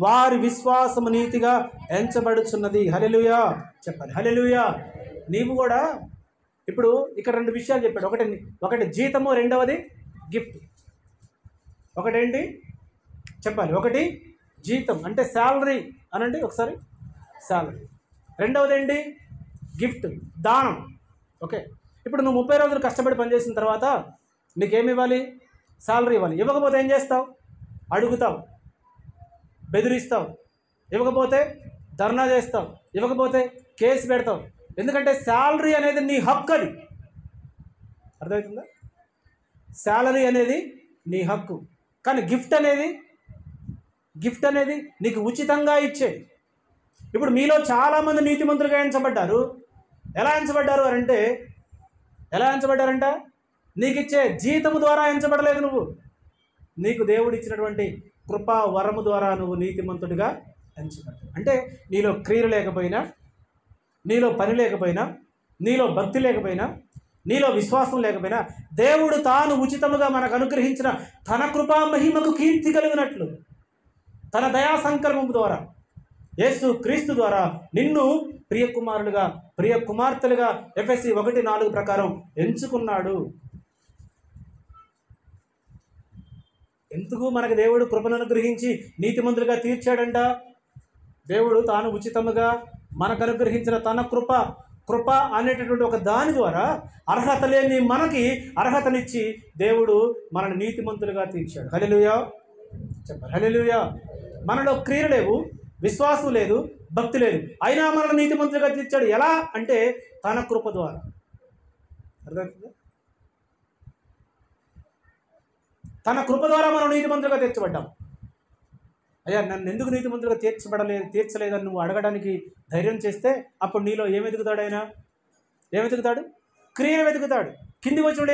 వారి విశ్వాసము నీతిగా ఎంచబడుచున్నది. హల్లెలూయా చెప్పాలి. హల్లెలూయా. నీవు కూడా ఇప్పుడు ఇక్కడ 2 విషయాలు చెప్పాడు. ఒకటి జీతము, రెండవది గిఫ్ట్. ఒకటేంటి చెప్పాలి? ఒకటి జీతం అంటే శాలరీ అనండి ఒకసారి, శాలరీ. రెండవది ఏంటి? గిఫ్ట్, దానం. ఓకే, ఇప్పుడు నువ్వు 30 రోజులు కష్టపడి పనిచేసిన తర్వాత నీకేమి ఇవ్వాలి? శాలరీ ఇవ్వాలి. ఇవ్వకపోతే ఏం చేస్తావు? అడుగుతావు, బెదిరిస్తావు, ఇవ్వకపోతే ధర్నా చేస్తావు, ఇవ్వకపోతే కేసు పెడతావు. ఎందుకంటే శాలరీ అనేది నీ హక్కు. అది అర్థమవుతుందా? శాలరీ అనేది నీ హక్కు. కానీ గిఫ్ట్ అనేది నీకు ఉచితంగా ఇచ్చేది. ఇప్పుడు మీలో చాలామంది నీతిమంతులుగా ఎంచబడ్డారు. ఎలా ఎంచబడ్డారు అంటే, ఎలా ఎంచబడ్డారంట? నీకు ఇచ్చే జీతము ద్వారా ఎంచబడలేదు. నువ్వు నీకు దేవుడు ఇచ్చినటువంటి కృపా వరము ద్వారా నువ్వు నీతిమంతుడిగా ఎంచబడ్డావు. అంటే నీలో క్రియలు లేకపోయినా, నీలో పని లేకపోయినా, నీలో భక్తి లేకపోయినా, నీలో విశ్వాసం లేకపోయినా, దేవుడు తాను ఉచితముగా మనకు అనుగ్రహించిన తన కృపా మహిమకు కీర్తి కలిగినట్లు తన దయా సంకల్పం ద్వారా యేసు క్రీస్తు ద్వారా నిన్ను ప్రియ కుమారులుగా, ప్రియ కుమార్తెలుగా ఎఫెసీ 1:4 ప్రకారం ఎంచుకున్నాడు. ఎందుకు మనకు దేవుడు కృపను అనుగ్రహించి నీతిమంతులుగా తీర్చాడంట? దేవుడు తాను ఉచితముగా మనకు అనుగ్రహించిన తన కృప అనేటటువంటి ఒక దాని ద్వారా అర్హత లేని మనకి అర్హతనిచ్చి దేవుడు మనల్ని నీతిమంతులుగా తీర్చాడు. హల్లెలూయా చెప్పాలి. హల్లెలూయా. మనలో క్రియలు లేవు, విశ్వాసం లేదు, భక్తి లేదు, అయినా మనల్ని నీతిమంతులుగా తీర్చాడు. ఎలా అంటే తన కృప ద్వారా. అర్థమవుతుందా? తన కృప ద్వారా మనం నీతిమంతులుగా తీర్చబడ్డాం. అయ్యా నన్ను ఎందుకు నీతిమంతులుగా తీర్చలేదని నువ్వు అడగడానికి ధైర్యం చేస్తే అప్పుడు నీలో ఏమెదుగుతాడు? ఆయన ఏమెదుగుతాడు? క్రియలు వెతుకుతాడు. కింది వచ్చినప్పుడు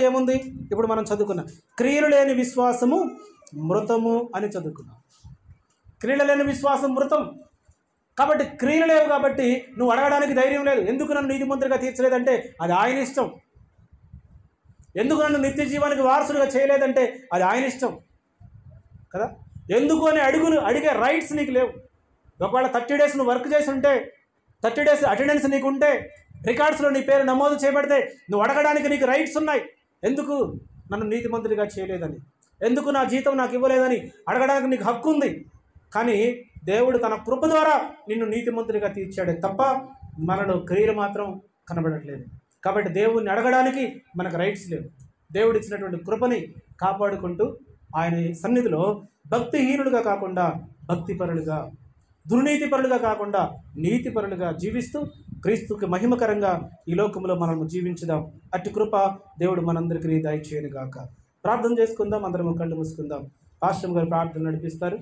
ఏముంది? ఇప్పుడు మనం చదువుకున్నాం, క్రియలు లేని విశ్వాసము మృతము అని చదువుకున్నాం. క్రియలు లేని విశ్వాసం మృతం. కాబట్టి క్రియలు లేవు కాబట్టి నువ్వు అడగడానికి ధైర్యం లేదు. ఎందుకు నన్ను నీతిమంతులుగా తీర్చలేదంటే అది ఆయన ఇష్టం. ఎందుకు నన్ను నిత్య జీవానికి వారసులుగా చేయలేదంటే అది ఆయన ఇష్టం కదా. ఎందుకు అని అడిగే రైట్స్ నీకు లేవు. ఒకవేళ 30 days నువ్వు వర్క్ చేసి ఉంటే, 30 days అటెండెన్స్ నీకు ఉంటే, రికార్డ్స్లో నీ పేరు నమోదు చేయబడితే నువ్వు అడగడానికి నీకు రైట్స్ ఉన్నాయి. ఎందుకు నన్ను నీతిమంతుడిగా చేయలేదని, ఎందుకు నా జీతం నాకు ఇవ్వలేదని అడగడానికి నీకు హక్కు ఉంది. కానీ దేవుడు తన కృప ద్వారా నిన్ను నీతిమంతుడిగా తీర్చాడే తప్ప మనలో క్రియలు మాత్రం కనబడట్లేదు. కాబట్టి దేవుణ్ణి అడగడానికి మనకు రైట్స్ లేవు. దేవుడు ఇచ్చినటువంటి కృపని కాపాడుకుంటూ ఆయన సన్నిధిలో భక్తిహీనులుగా కాకుండా భక్తిపరులుగా, దుర్నీతిపరులుగా కాకుండా నీతిపరులుగా జీవిస్తూ క్రీస్తుకి మహిమకరంగా ఈ లోకంలో మనము జీవించుదాం. అట్టి కృప దేవుడు మనందరికీ దయచేయనుగాక. ప్రార్థన చేసుకుందాం. అందరం కళ్ళు మూసుకుందాం. పాస్టర్ గారు ప్రార్థన నడిపిస్తారు.